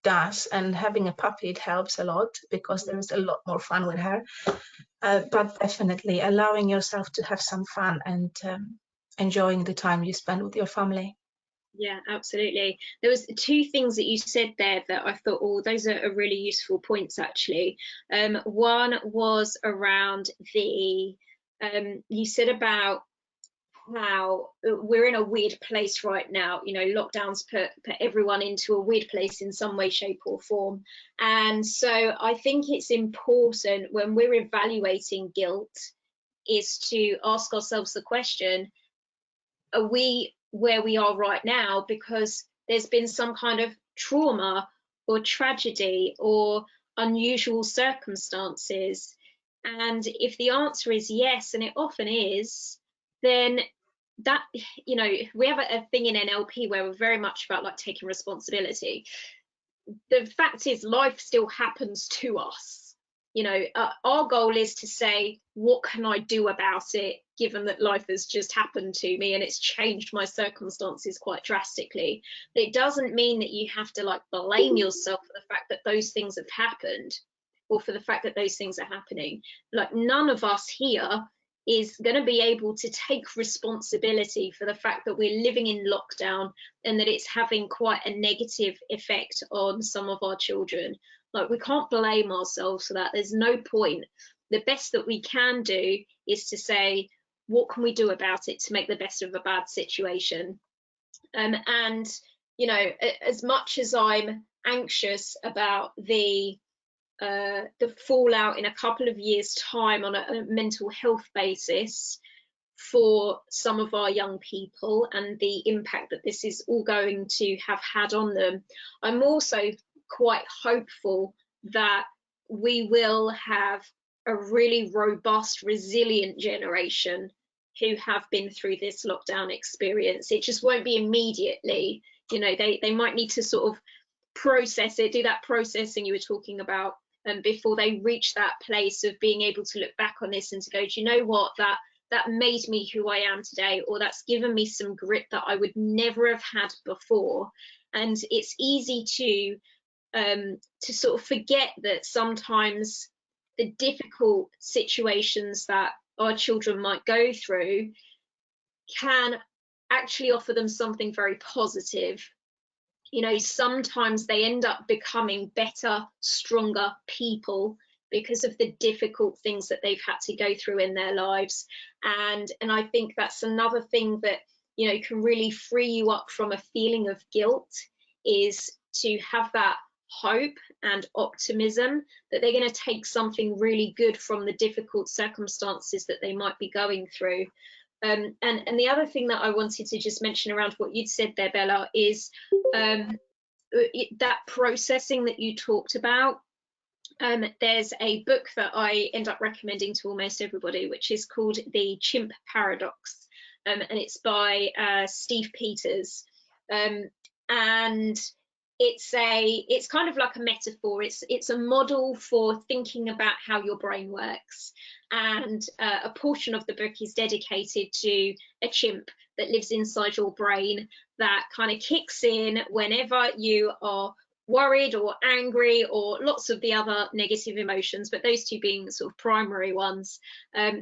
does. And having a puppy, it helps a lot because there is a lot more fun with her. But definitely allowing yourself to have some fun and enjoying the time you spend with your family. Yeah, absolutely. There was two things that you said there that I thought, oh, those are really useful points actually. One was around the you said about how we're in a weird place right now. You know, lockdowns put everyone into a weird place in some way, shape, or form. And so I think it's important when we're evaluating guilt is to ask ourselves the question, are we where we are right now because there's been some kind of trauma or tragedy or unusual circumstances? And if the answer is yes, and it often is, then that, you know, we have a thing in NLP where we're very much about like taking responsibility. The fact is life still happens to us. You know, our goal is to say, what can I do about it given that life has just happened to me and it's changed my circumstances quite drastically? But it doesn't mean that you have to like blame yourself for the fact that those things have happened or for the fact that those things are happening. Like none of us here is going to be able to take responsibility for the fact that we're living in lockdown and that it's having quite a negative effect on some of our children. Like we can't blame ourselves for that. There's no point. The best that we can do is to say, what can we do about it to make the best of a bad situation? And you know, as much as I'm anxious about the fallout in a couple of years' time on a mental health basis for some of our young people and the impact that this is all going to have had on them, I'm also quite hopeful that we will have a really robust, resilient generation who have been through this lockdown experience. It just won't be immediately. You know, they might need to sort of process it, do that processing you were talking about, before they reach that place of being able to look back on this and to go, do you know what, that made me who I am today, or that's given me some grit that I would never have had before. And it's easy to sort of forget that sometimes the difficult situations that our children might go through can actually offer them something very positive. You know, sometimes they end up becoming better, stronger people because of the difficult things that they've had to go through in their lives. And I think that's another thing that, you know, can really free you up from a feeling of guilt, is to have that hope and optimism that they're going to take something really good from the difficult circumstances that they might be going through. And the other thing that I wanted to just mention around what you'd said there, Bella, is that processing that you talked about. There's a book that I end up recommending to almost everybody, which is called The Chimp Paradox, and it's by Steve Peters. And it's kind of like a metaphor. It's a model for thinking about how your brain works, and a portion of the book is dedicated to a chimp that lives inside your brain that kind of kicks in whenever you are worried or angry or lots of the other negative emotions, but those two being sort of primary ones,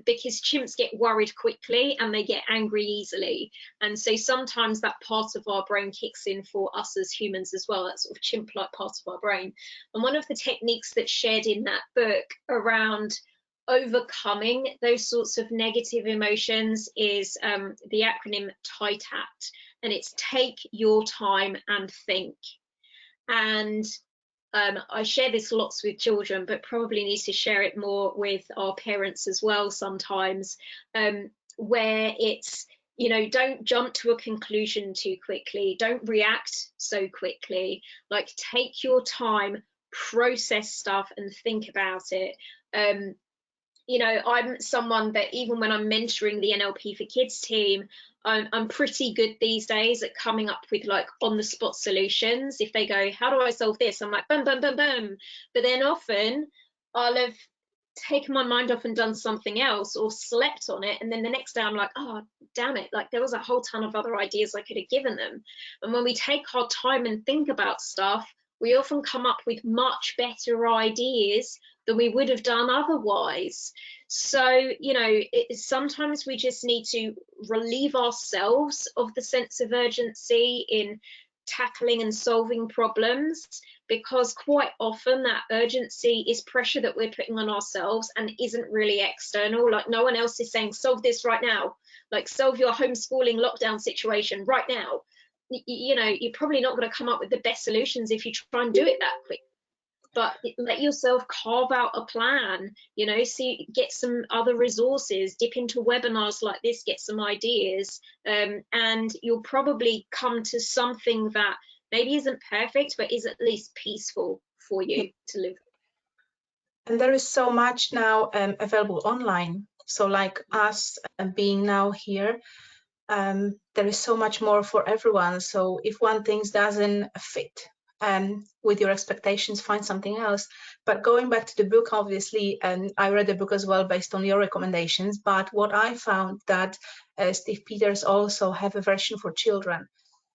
because chimps get worried quickly and they get angry easily. And so sometimes that part of our brain kicks in for us as humans as well, that sort of chimp-like part of our brain. And one of the techniques that's shared in that book around overcoming those sorts of negative emotions is the acronym TITAT, and it's take your time and think. And I share this lots with children, but probably need to share it more with our parents as well sometimes, where it's, you know, don't jump to a conclusion too quickly, don't react so quickly, like take your time, process stuff and think about it. You know, I'm someone that even when I'm mentoring the NLP for Kids team, I'm pretty good these days at coming up with like on the spot solutions. If they go, how do I solve this? I'm like, boom, boom, boom, boom. But then often I'll have taken my mind off and done something else or slept on it, and then the next day I'm like, oh damn it, like there was a whole ton of other ideas I could have given them. And when we take our time and think about stuff, we often come up with much better ideas than we would have done otherwise. So, you know, sometimes we just need to relieve ourselves of the sense of urgency in tackling and solving problems, because quite often that urgency is pressure that we're putting on ourselves and isn't really external. Like no one else is saying, solve this right now, like solve your homeschooling lockdown situation right now. You know, you're probably not going to come up with the best solutions if you try and do it that quick. But let yourself carve out a plan, you know, see, get some other resources, dip into webinars like this, get some ideas, and you'll probably come to something that maybe isn't perfect, but is at least peaceful for you to live. And there is so much now available online. So like us being now here, there is so much more for everyone. So if one thing doesn't fit with your expectations, find something else. But going back to the book, obviously, and I read the book as well based on your recommendations. But what I found that Steve Peters also have a version for children.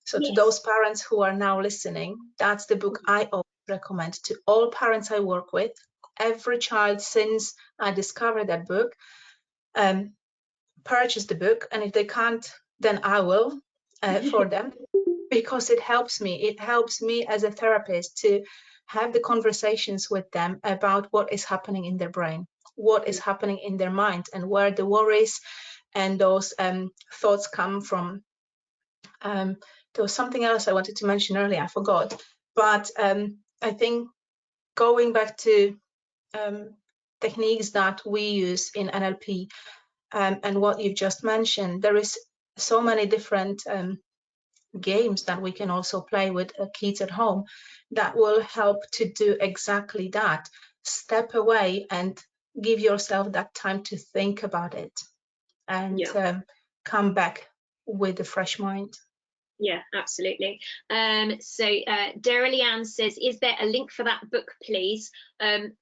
So Yes. to those parents who are now listening, that's the book I always recommend to all parents I work with. Every child since I discovered that book, purchase the book, and if they can't, then I will for them, because it helps me. It helps me as a therapist to have the conversations with them about what is happening in their brain, what is happening in their mind, and where the worries and those thoughts come from. There was something else I wanted to mention earlier, I forgot. But I think going back to techniques that we use in NLP, and what you've just mentioned, there is so many different games that we can also play with kids at home that will help to do exactly that. Step away and give yourself that time to think about it, and come back with a fresh mind. Yeah, absolutely. So Dara Ann says, is there a link for that book, please?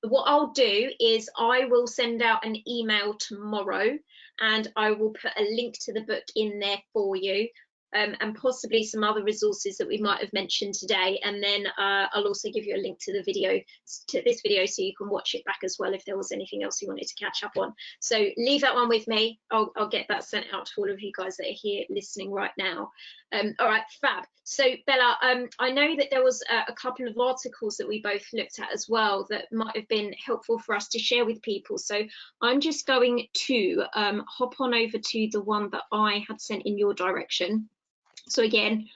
What I'll do is I will send out an email tomorrow, and I will put a link to the book in there for you, and possibly some other resources that we might have mentioned today. And then I'll also give you a link to the video, to this video, so you can watch it back as well if there was anything else you wanted to catch up on. So leave that one with me. I'll get that sent out to all of you guys that are here listening right now. All right, fab. So Bella, I know that there was a couple of articles that we both looked at as well that might have been helpful for us to share with people. So I'm just going to hop on over to the one that I had sent in your direction. So again,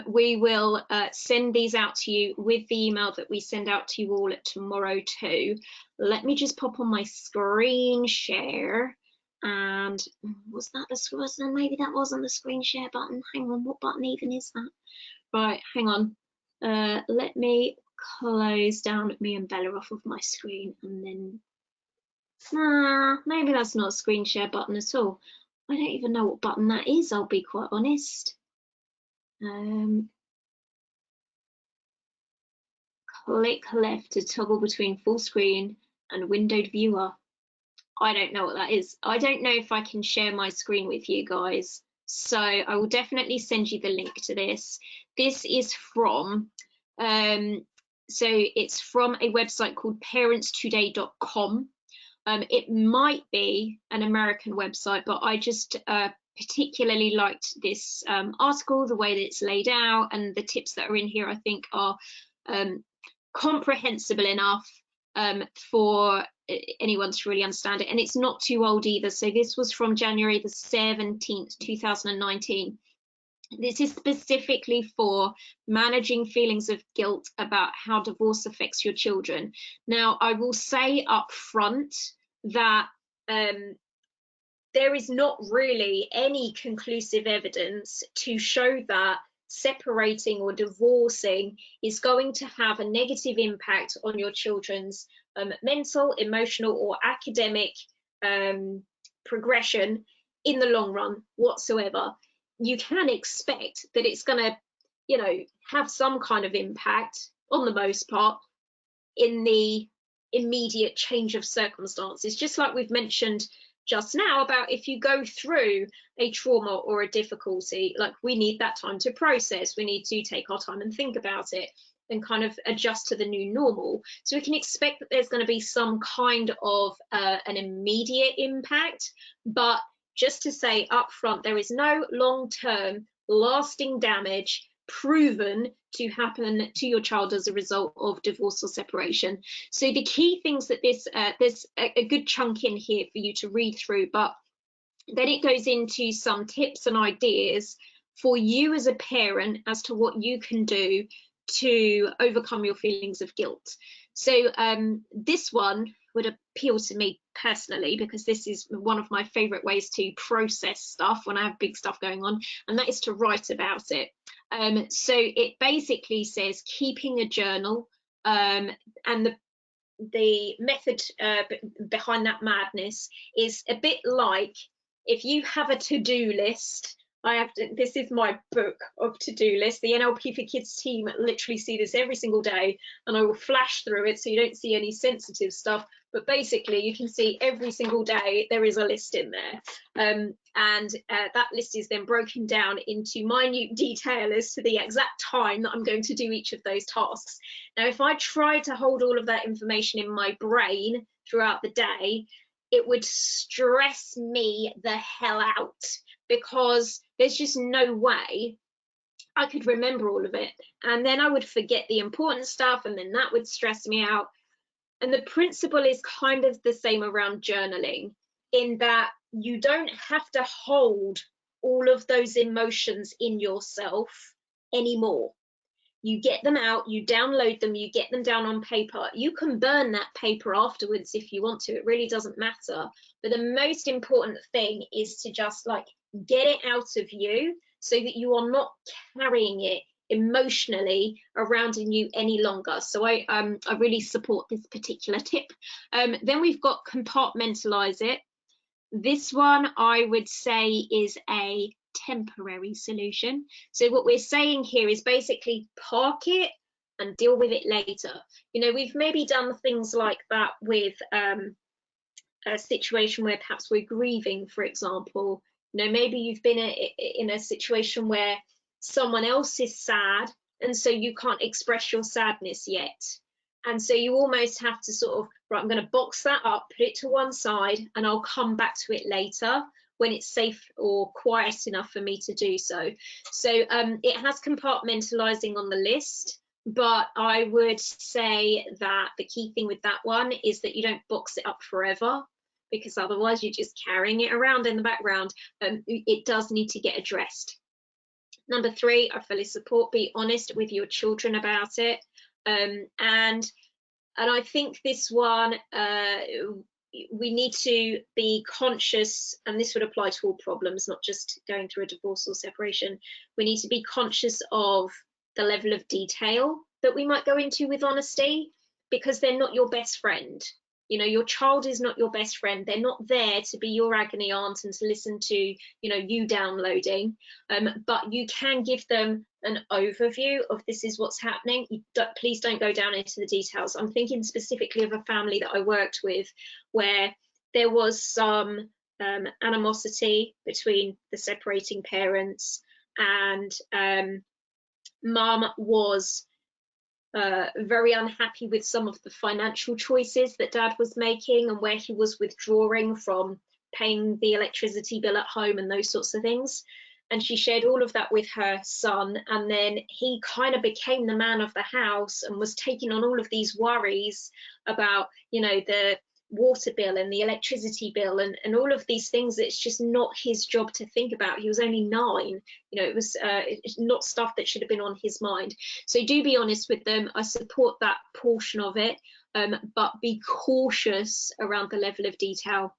we will send these out to you with the email that we send out to you all tomorrow too. Let me just pop on my screen share. And was that the maybe that wasn't the screen share button. Hang on, what button even is that? Right, hang on. Let me close down me and Bella off of my screen, and then maybe that's not a screen share button at all. I don't even know what button that is, I'll be quite honest. Click left to toggle between full screen and windowed viewer. I don't know what that is. I don't know if I can share my screen with you guys. So I will definitely send you the link to this. This is from, so it's from a website called parentstoday.com. It might be an American website, but I just particularly liked this article, the way that it's laid out, and the tips that are in here I think are comprehensible enough for anyone to really understand it. And it's not too old either. So this was from January the 17th, 2019. This is specifically for managing feelings of guilt about how divorce affects your children. Now, I will say up front that there is not really any conclusive evidence to show that separating or divorcing is going to have a negative impact on your children's mental, emotional, or academic progression in the long run whatsoever. You can expect that it's going to, you know, have some kind of impact on the most part in the immediate change of circumstances, just like we've mentioned just now about if you go through a trauma or a difficulty, like we need that time to process, we need to take our time and think about it and kind of adjust to the new normal. So we can expect that there's going to be some kind of an immediate impact, but just to say up front, there is no long-term lasting damage proven to happen to your child as a result of divorce or separation. So the key things that there's a good chunk in here for you to read through, but then it goes into some tips and ideas for you as a parent as to what you can do to overcome your feelings of guilt. So this one would appeal to me personally because this is one of my favorite ways to process stuff when I have big stuff going on, and that is to write about it. So it basically says keeping a journal, and the method behind that madness is a bit like if you have a to-do list. This is my book of to-do list. The NLP for Kids team literally see this every single day, and I will flash through it so you don't see any sensitive stuff, but basically you can see every single day there is a list in there, and that list is then broken down into minute detail as to the exact time that I'm going to do each of those tasks. Now if I tried to hold all of that information in my brain throughout the day, it would stress me the hell out, because there's just no way I could remember all of it, and then I would forget the important stuff, and then that would stress me out. And the principle is kind of the same around journaling, in that you don't have to hold all of those emotions in yourself anymore. You get them out, you download them, you get them down on paper. You can burn that paper afterwards if you want to, it really doesn't matter. But the most important thing is to just like get it out of you so that you are not carrying it emotionally around in you any longer. So I really support this particular tip. Then we've got compartmentalize it. This one I would say is a temporary solution. So what we're saying here is basically park it and deal with it later. You know, we've maybe done things like that with a situation where perhaps we're grieving, for example. You know, maybe you've been in a situation where someone else is sad, and so you can't express your sadness yet. And so you almost have to sort of, right, I'm going to box that up, put it to one side, and I'll come back to it later when it's safe or quiet enough for me to do so. So it has compartmentalizing on the list, but I would say that the key thing with that one is that you don't box it up forever, because otherwise you're just carrying it around in the background. It does need to get addressed. Number 3, I fully support, be honest with your children about it. And I think this one, we need to be conscious, and this would apply to all problems, not just going through a divorce or separation. We need to be conscious of the level of detail that we might go into with honesty, because they're not your best friend. You know, your child is not your best friend. They're not there to be your agony aunt and to listen to, you know, you downloading. But you can give them an overview of this is what's happening. Please don't go down into the details. I'm thinking specifically of a family that I worked with where there was some animosity between the separating parents, and mum was very unhappy with some of the financial choices that dad was making, and where he was withdrawing from paying the electricity bill at home and those sorts of things. And she shared all of that with her son, and then he kind of became the man of the house and was taking on all of these worries about, you know, the water bill and the electricity bill and all of these things. It's just not his job to think about. He was only 9, you know, it was not stuff that should have been on his mind. So do be honest with them. I support that portion of it, but be cautious around the level of detail.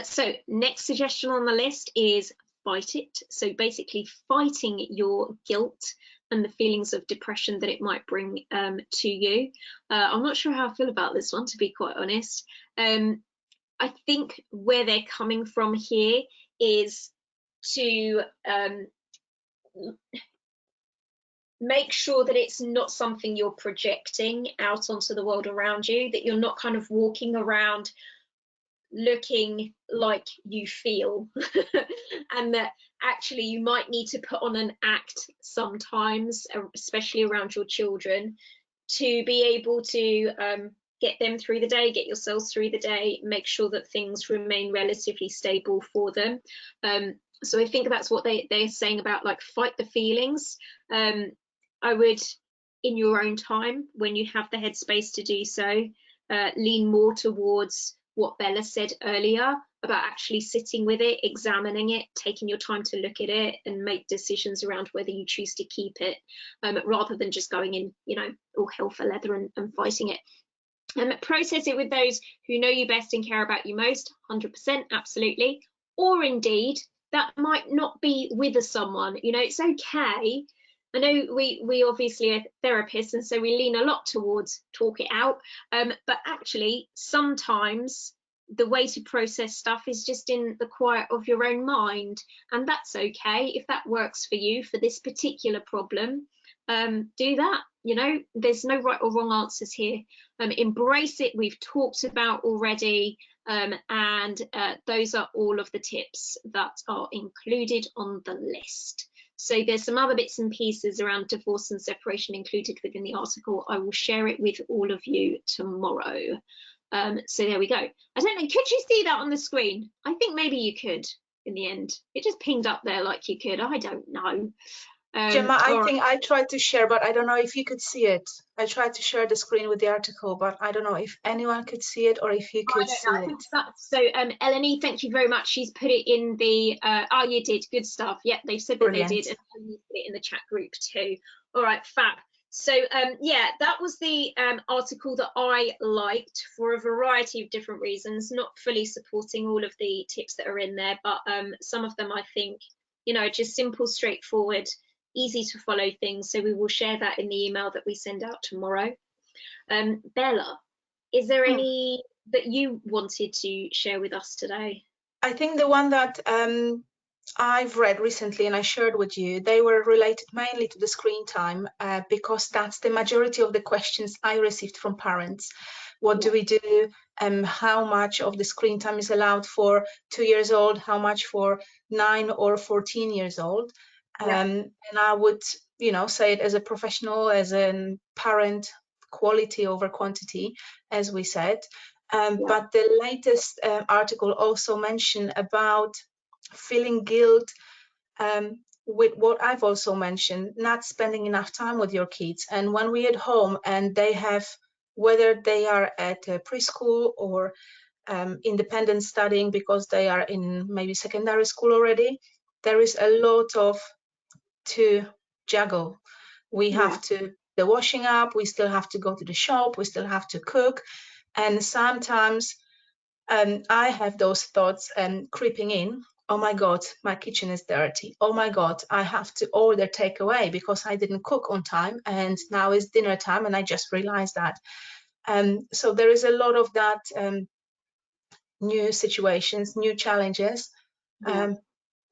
So next suggestion on the list is fight it. So basically fighting your guilt and the feelings of depression that it might bring to you. I'm not sure how I feel about this one, to be quite honest. I think where they're coming from here is to make sure that it's not something you're projecting out onto the world around you, that you're not kind of walking around looking like you feel and that actually you might need to put on an act sometimes, especially around your children, to be able to get them through the day, get yourselves through the day, make sure that things remain relatively stable for them. So I think that's what they're saying about, like, fight the feelings. I would, in your own time, when you have the headspace to do so, lean more towards what Bella said earlier about actually sitting with it, examining it, taking your time to look at it and make decisions around whether you choose to keep it, rather than just going in, you know, all hell for leather and fighting it. Process it with those who know you best and care about you most, 100%, absolutely. Or indeed, that might not be with someone. You know, it's okay. I know we obviously are therapists, and so we lean a lot towards talk it out. But actually, sometimes the way to process stuff is just in the quiet of your own mind, and that's okay. If that works for you for this particular problem, do that. You know, there's no right or wrong answers here. Embrace it, we've talked about already, and those are all of the tips that are included on the list. So there's some other bits and pieces around divorce and separation included within the article. I will share it with all of you tomorrow. So there we go. I don't know, could you see that on the screen? I think maybe you could in the end. It just pinged up there like you could. I don't know. Gemma, I think I tried to share, but I don't know if you could see it. I tried to share the screen with the article, but I don't know if anyone could see it or if you could see it. So, Eleni, thank you very much. She's put it in the, oh, you did, good stuff. Yeah, they said that Brilliant. they did, and Eleni put it in the chat group too. All right, fab. So, yeah, that was the article that I liked for a variety of different reasons, not fully supporting all of the tips that are in there, but some of them I think, you know, just simple, straightforward, easy to follow things. So we will share that in the email that we send out tomorrow. Bella, is there any that you wanted to share with us today? I think the one that I've read recently and I shared with you, they were related mainly to the screen time, because that's the majority of the questions I received from parents. What do we do? How much of the screen time is allowed for 2 years old? How much for 9 or 14 years old? And I would, you know, say it as a professional, as a parent, quality over quantity, as we said. But the latest article also mentioned about feeling guilt, with what I've also mentioned, not spending enough time with your kids. And when we're at home and they have, whether they are at preschool or independent studying because they are in maybe secondary school already, there is a lot of to juggle. We have to, the washing up, we still have to go to the shop, we still have to cook. And sometimes I have those thoughts creeping in. Oh my God, my kitchen is dirty. Oh my God, I have to order takeaway because I didn't cook on time and now it's dinner time and I just realized that. So there is a lot of that, new situations, new challenges.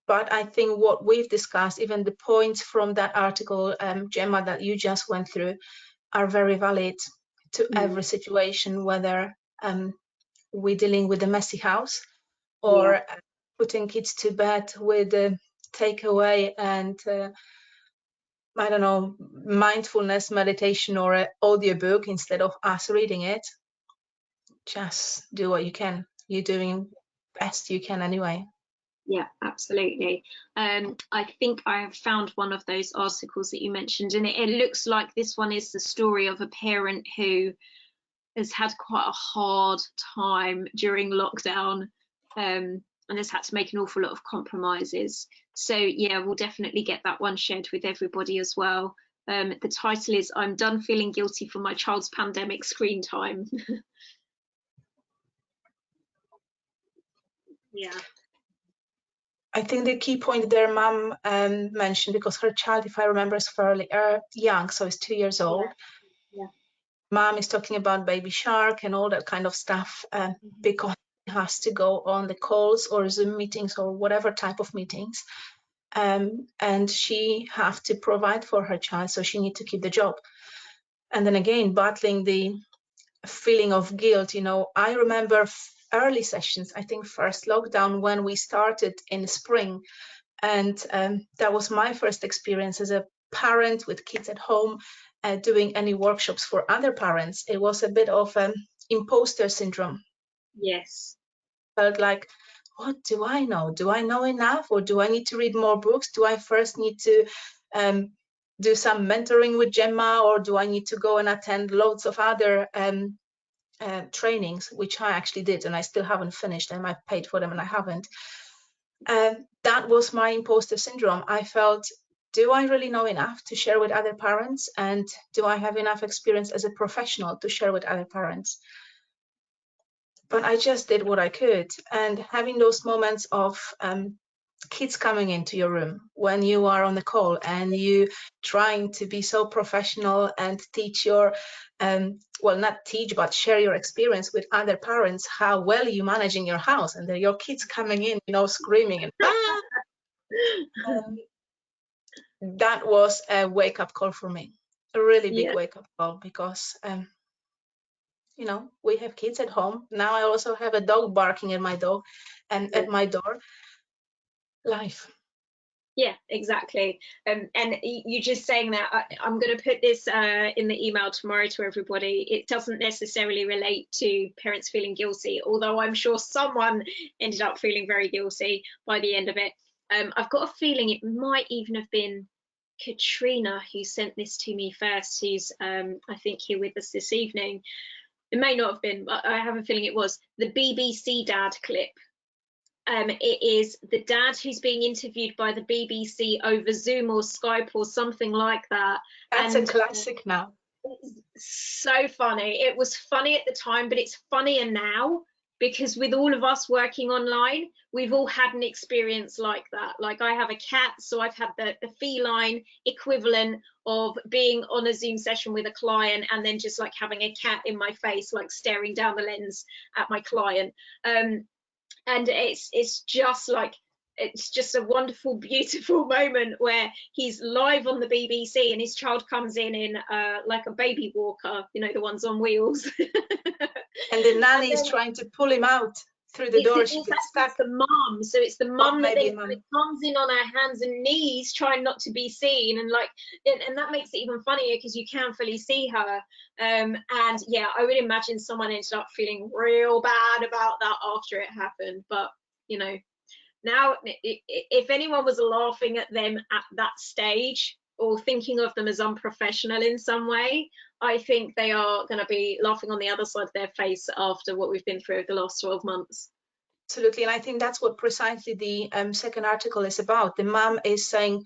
But I think what we've discussed, even the points from that article, Gemma, that you just went through, are very valid to every situation, whether we're dealing with a messy house or putting kids to bed with a takeaway and I don't know, mindfulness meditation or an audiobook instead of us reading it. Just do what you can. You're doing best you can anyway. Yeah, absolutely. I think I have found one of those articles that you mentioned, and it looks like this one is the story of a parent who has had quite a hard time during lockdown, and has had to make an awful lot of compromises. So yeah, we'll definitely get that one shared with everybody as well. The title is "I'm Done Feeling Guilty for My Child's Pandemic Screen Time." Yeah. I think the key point there, Mum mentioned, because her child, if I remember, is fairly young, so it's 2 years old. Yeah. Mom is talking about Baby Shark and all that kind of stuff, because he has to go on the calls or Zoom meetings or whatever type of meetings. and she have to provide for her child, so she need to keep the job. And then again, battling the feeling of guilt. You know, I remember early sessions, I think first lockdown when we started in spring, and that was my first experience as a parent with kids at home, doing any workshops for other parents. It was a bit of imposter syndrome. Yes. Felt like, what do I know? Do I know enough, or do I need to read more books? Do I first need to do some mentoring with Gemma, or do I need to go and attend loads of other trainings, which I actually did, and I still haven't finished them. I paid for them and I haven't. That was my imposter syndrome. I felt, do I really know enough to share with other parents? And do I have enough experience as a professional to share with other parents? But I just did what I could. And having those moments of kids coming into your room when you are on the call and you trying to be so professional and teach your well, not teach, but share your experience with other parents, how well you managing your house, and then your kids coming in, you know, screaming and that was a wake-up call for me, a really big wake-up call, because you know, we have kids at home now. I also have a dog barking at my dog and at my door. Life. Yeah, exactly. And you just saying that, I'm going to put this in the email tomorrow to everybody. It doesn't necessarily relate to parents feeling guilty, although I'm sure someone ended up feeling very guilty by the end of it. I've got a feeling it might even have been Katrina who sent this to me first, who's I think here with us this evening. It may not have been, but I have a feeling it was the BBC dad clip. It is the dad who's being interviewed by the BBC over Zoom or Skype or something like that. That's a classic now. It's so funny. It was funny at the time, but it's funnier now because with all of us working online, we've all had an experience like that. Like, I have a cat, so I've had the feline equivalent of being on a Zoom session with a client and then just like having a cat in my face, like staring down the lens at my client. And it's just like, it's just a wonderful, beautiful moment where he's live on the BBC and his child comes in like a baby walker, you know, the ones on wheels. And the nanny is trying to pull him out through the door. She gets stuck. It's the mum, so it's the mum that then mum. comes in on her hands and knees, trying not to be seen, and like, and that makes it even funnier because you can fully see her. And yeah, I would imagine someone ended up feeling real bad about that after it happened. But you know, now if anyone was laughing at them at that stage or thinking of them as unprofessional in some way, I think they are going to be laughing on the other side of their face after what we've been through over the last 12 months. Absolutely. And I think that's what precisely the second article is about. The mom is saying,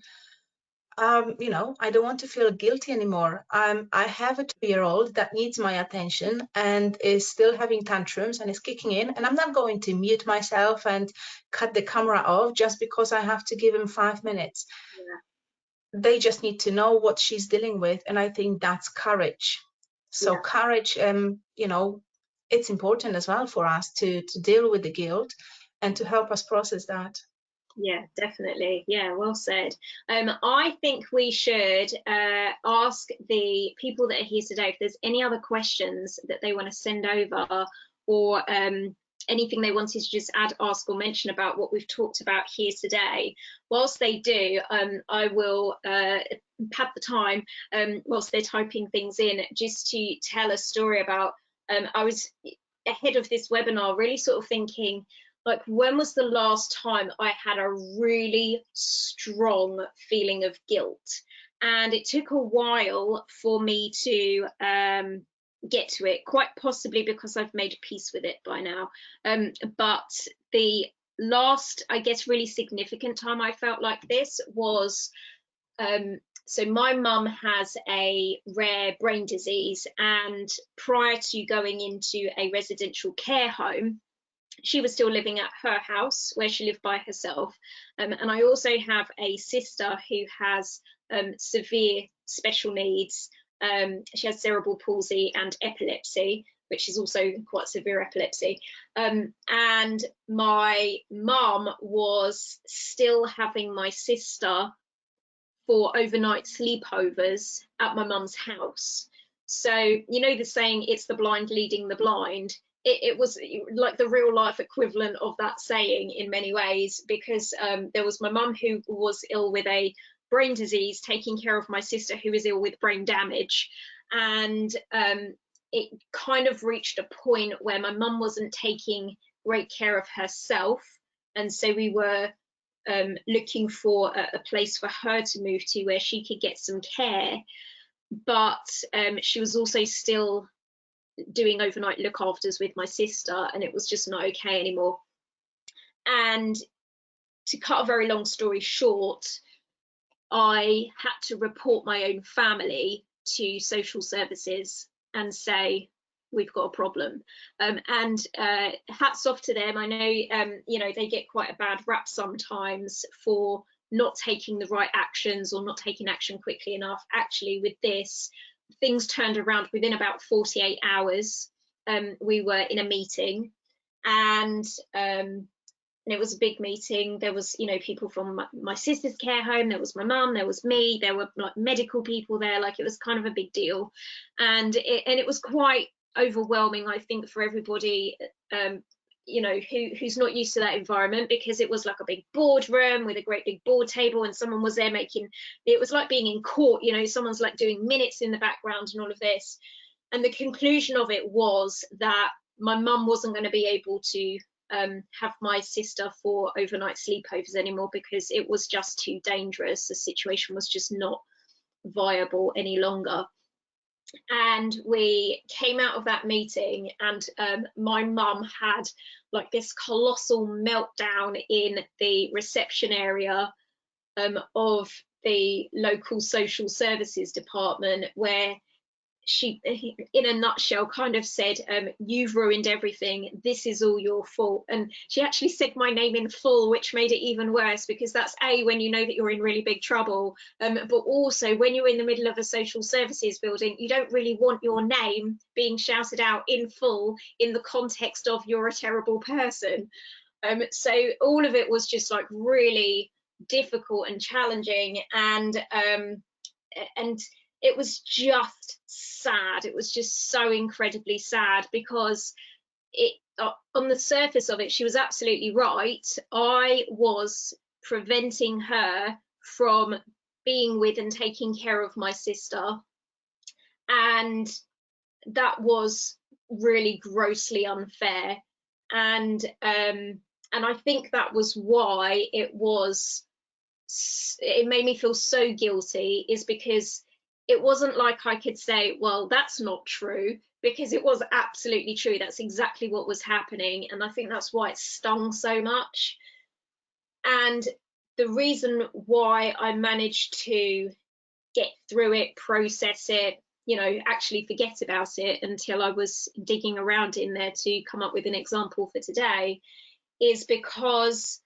you know, I don't want to feel guilty anymore. I have a 2-year-old that needs my attention and is still having tantrums and is kicking in. And I'm not going to mute myself and cut the camera off just because I have to give him 5 minutes. Yeah. They just need to know what she's dealing with. And I think that's courage. So courage, you know, it's important as well for us to deal with the guilt and to help us process that. Yeah, definitely. Yeah, well said. I think we should ask the people that are here today if there's any other questions that they want to send over, or anything they wanted to just add, ask, or mention about what we've talked about here today. Whilst they do, I will have the time, whilst they're typing things in, just to tell a story about, I was ahead of this webinar really sort of thinking, like, when was the last time I had a really strong feeling of guilt? And it took a while for me to get to it, quite possibly because I've made peace with it by now. But the last, I guess, really significant time I felt like this was, so my mum has a rare brain disease, and prior to going into a residential care home, she was still living at her house where she lived by herself. And I also have a sister who has severe special needs. She has cerebral palsy and epilepsy. which is also quite severe epilepsy. And my mum was still having my sister for overnight sleepovers at my mum's house. So, you know, the saying, it's the blind leading the blind. It was like the real life equivalent of that saying in many ways, because there was my mum who was ill with a brain disease, taking care of my sister who was ill with brain damage. And it kind of reached a point where my mum wasn't taking great care of herself. And so we were looking for a place for her to move to where she could get some care. But she was also still doing overnight look afters with my sister, and it was just not okay anymore. And to cut a very long story short, I had to report my own family to social services and say, we've got a problem. And hats off to them. I know, you know, they get quite a bad rap sometimes for not taking the right actions or not taking action quickly enough. Actually, with this, things turned around within about 48 hours. We were in a meeting, and it was a big meeting. There was, you know, people from my sister's care home, there was my mum, there was me, there were like medical people there. Like, it was kind of a big deal, and it was quite overwhelming, I think, for everybody, you know, who's not used to that environment, because it was like a big boardroom with a great big board table, and someone was there making, it was like being in court, you know, someone's like doing minutes in the background and all of this. And the conclusion of it was that my mum wasn't going to be able to have my sister for overnight sleepovers anymore, because it was just too dangerous. The situation was just not viable any longer. And we came out of that meeting, and my mum had like this colossal meltdown in the reception area of the local social services department, where she, in a nutshell, kind of said, you've ruined everything, this is all your fault. And she actually said my name in full, which made it even worse, because that's when you know that you're in really big trouble, but also when you're in the middle of a social services building, you don't really want your name being shouted out in full in the context of you're a terrible person. So all of it was just like really difficult and challenging, and it was just sad. It was just so incredibly sad, because it, on the surface of it, she was absolutely right. I was preventing her from being with and taking care of my sister, and that was really grossly unfair. And I think that was why it made me feel so guilty, is because it wasn't like I could say, well, that's not true, because it was absolutely true. That's exactly what was happening. And I think that's why it stung so much. And the reason why I managed to get through it, process it, you know, actually forget about it until I was digging around in there to come up with an example for today, is because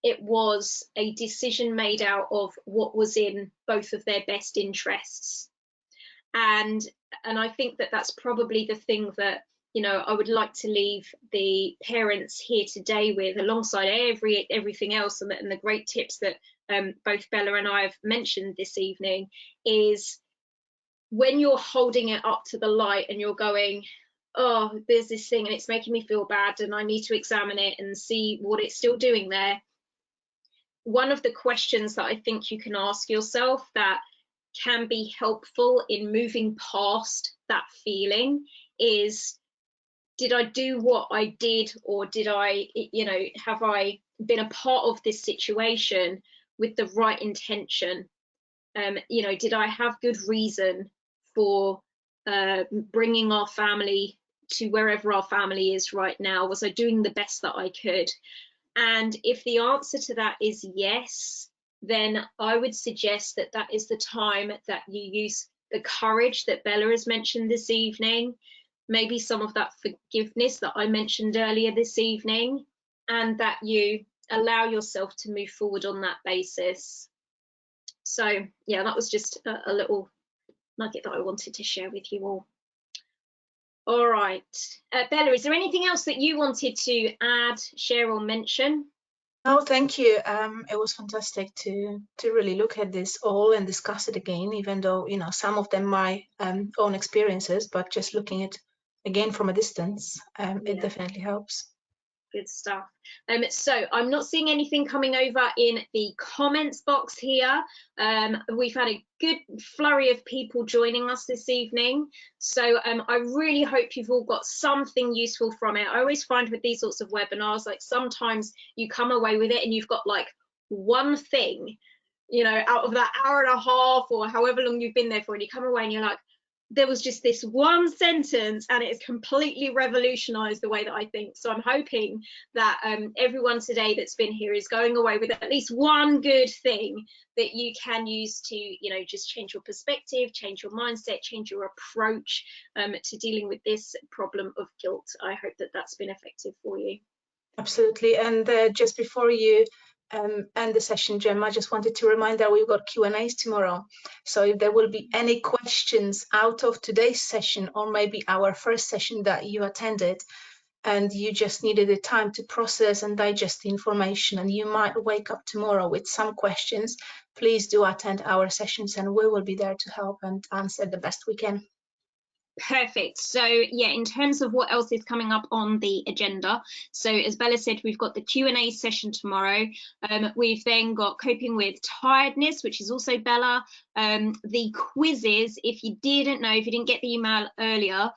it was a decision made out of what was in both of their best interests. And I think that that's probably the thing that, you know, I would like to leave the parents here today with, alongside everything else and the great tips that both Bella and I have mentioned this evening, is when you're holding it up to the light and you're going, oh, there's this thing and it's making me feel bad and I need to examine it and see what it's still doing there. One of the questions that I think you can ask yourself that can be helpful in moving past that feeling is, did I do what I did, or did I, you know, have I been a part of this situation with the right intention? You know, did I have good reason for bringing our family to wherever our family is right now? Was I doing the best that I could? And if the answer to that is yes, then I would suggest that that is the time that you use the courage that Bella has mentioned this evening, maybe some of that forgiveness that I mentioned earlier this evening, and that you allow yourself to move forward on that basis. So yeah, that was just a little nugget that I wanted to share with you all. All right. Bella, is there anything else that you wanted to add, share, or mention? No, thank you. It was fantastic to really look at this all and discuss it again, even though, you know, some of them my own experiences, but just looking at again from a distance, it definitely helps. Good stuff. So I'm not seeing anything coming over in the comments box here. We've had a good flurry of people joining us this evening. So I really hope you've all got something useful from it. I always find with these sorts of webinars, like sometimes you come away with it and you've got like one thing, you know, out of that hour and a half or however long you've been there for, and you come away and you're like, there was just this one sentence and it's completely revolutionized the way that I think. So I'm hoping that everyone today that's been here is going away with at least one good thing that you can use to, you know, just change your perspective, change your mindset, change your approach to dealing with this problem of guilt. I hope that that's been effective for you. Absolutely. And just before you end the session, Gemma, I just wanted to remind that we've got Q&As tomorrow. So if there will be any questions out of today's session, or maybe our first session that you attended, and you just needed the time to process and digest the information, and you might wake up tomorrow with some questions, please do attend our sessions and we will be there to help and answer the best we can. Perfect. So yeah, in terms of what else is coming up on the agenda, so as Bella said, we've got the Q&A session tomorrow. We've then got coping with tiredness, which is also Bella. The quizzes, if you didn't know, if you didn't get the email earlier,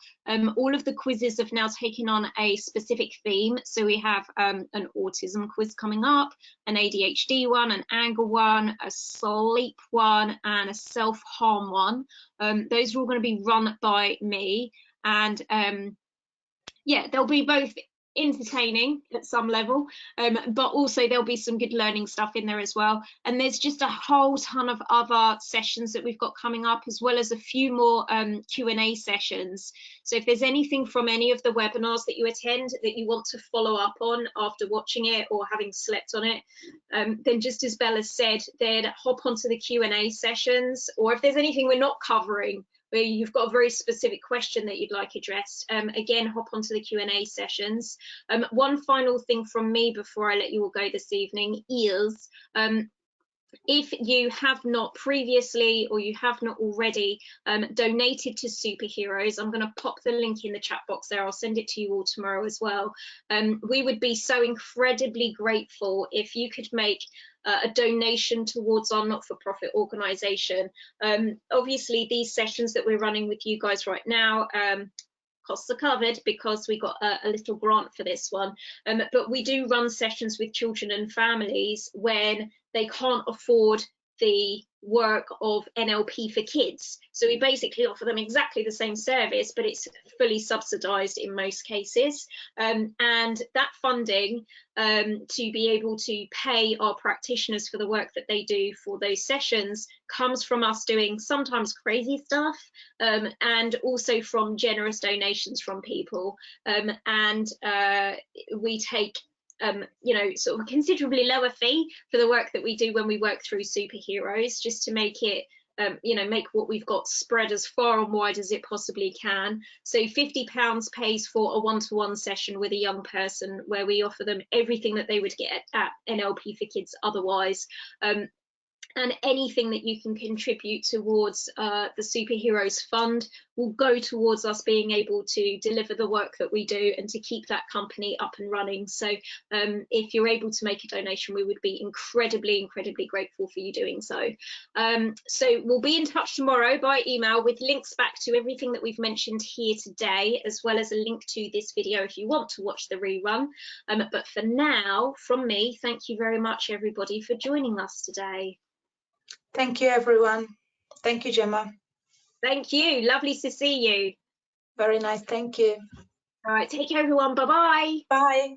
all of the quizzes have now taken on a specific theme. So we have an autism quiz coming up, an ADHD one, an anger one, a sleep one, and a self-harm one. Those are all going to be run by me, and yeah, they'll be both entertaining at some level, but also there'll be some good learning stuff in there as well. And there's just a whole ton of other sessions that we've got coming up, as well as a few more Q&A sessions. So if there's anything from any of the webinars that you attend that you want to follow up on after watching it or having slept on it, then just as Bella said, then hop onto the Q&A sessions, or if there's anything we're not covering where you've got a very specific question that you'd like addressed, again, hop onto the Q&A sessions. One final thing from me before I let you all go this evening is, if you have not previously, or you have not already donated to Superheroes, I'm going to pop the link in the chat box there. I'll send it to you all tomorrow as well. We would be so incredibly grateful if you could make a donation towards our not-for-profit organisation. Obviously, these sessions that we're running with you guys right now, costs are covered because we got a little grant for this one, but we do run sessions with children and families when they can't afford the work of NLP for kids. So we basically offer them exactly the same service, but it's fully subsidized in most cases. And that funding to be able to pay our practitioners for the work that they do for those sessions comes from us doing sometimes crazy stuff, and also from generous donations from people. And we take you know, sort of a considerably lower fee for the work that we do when we work through Superheroes, just to make it, you know, make what we've got spread as far and wide as it possibly can. So £50 pays for a one-to-one session with a young person, where we offer them everything that they would get at NLP for Kids otherwise. And anything that you can contribute towards the Superheroes Fund will go towards us being able to deliver the work that we do and to keep that company up and running. So if you're able to make a donation, we would be incredibly grateful for you doing so. So we'll be in touch tomorrow by email with links back to everything that we've mentioned here today, as well as a link to this video if you want to watch the rerun. But for now, from me, thank you very much, everybody, for joining us today. Thank you, everyone. Thank you, Gemma. Thank you. Lovely to see you. Very nice. Thank you. All right. Take care, everyone. Bye-bye. Bye.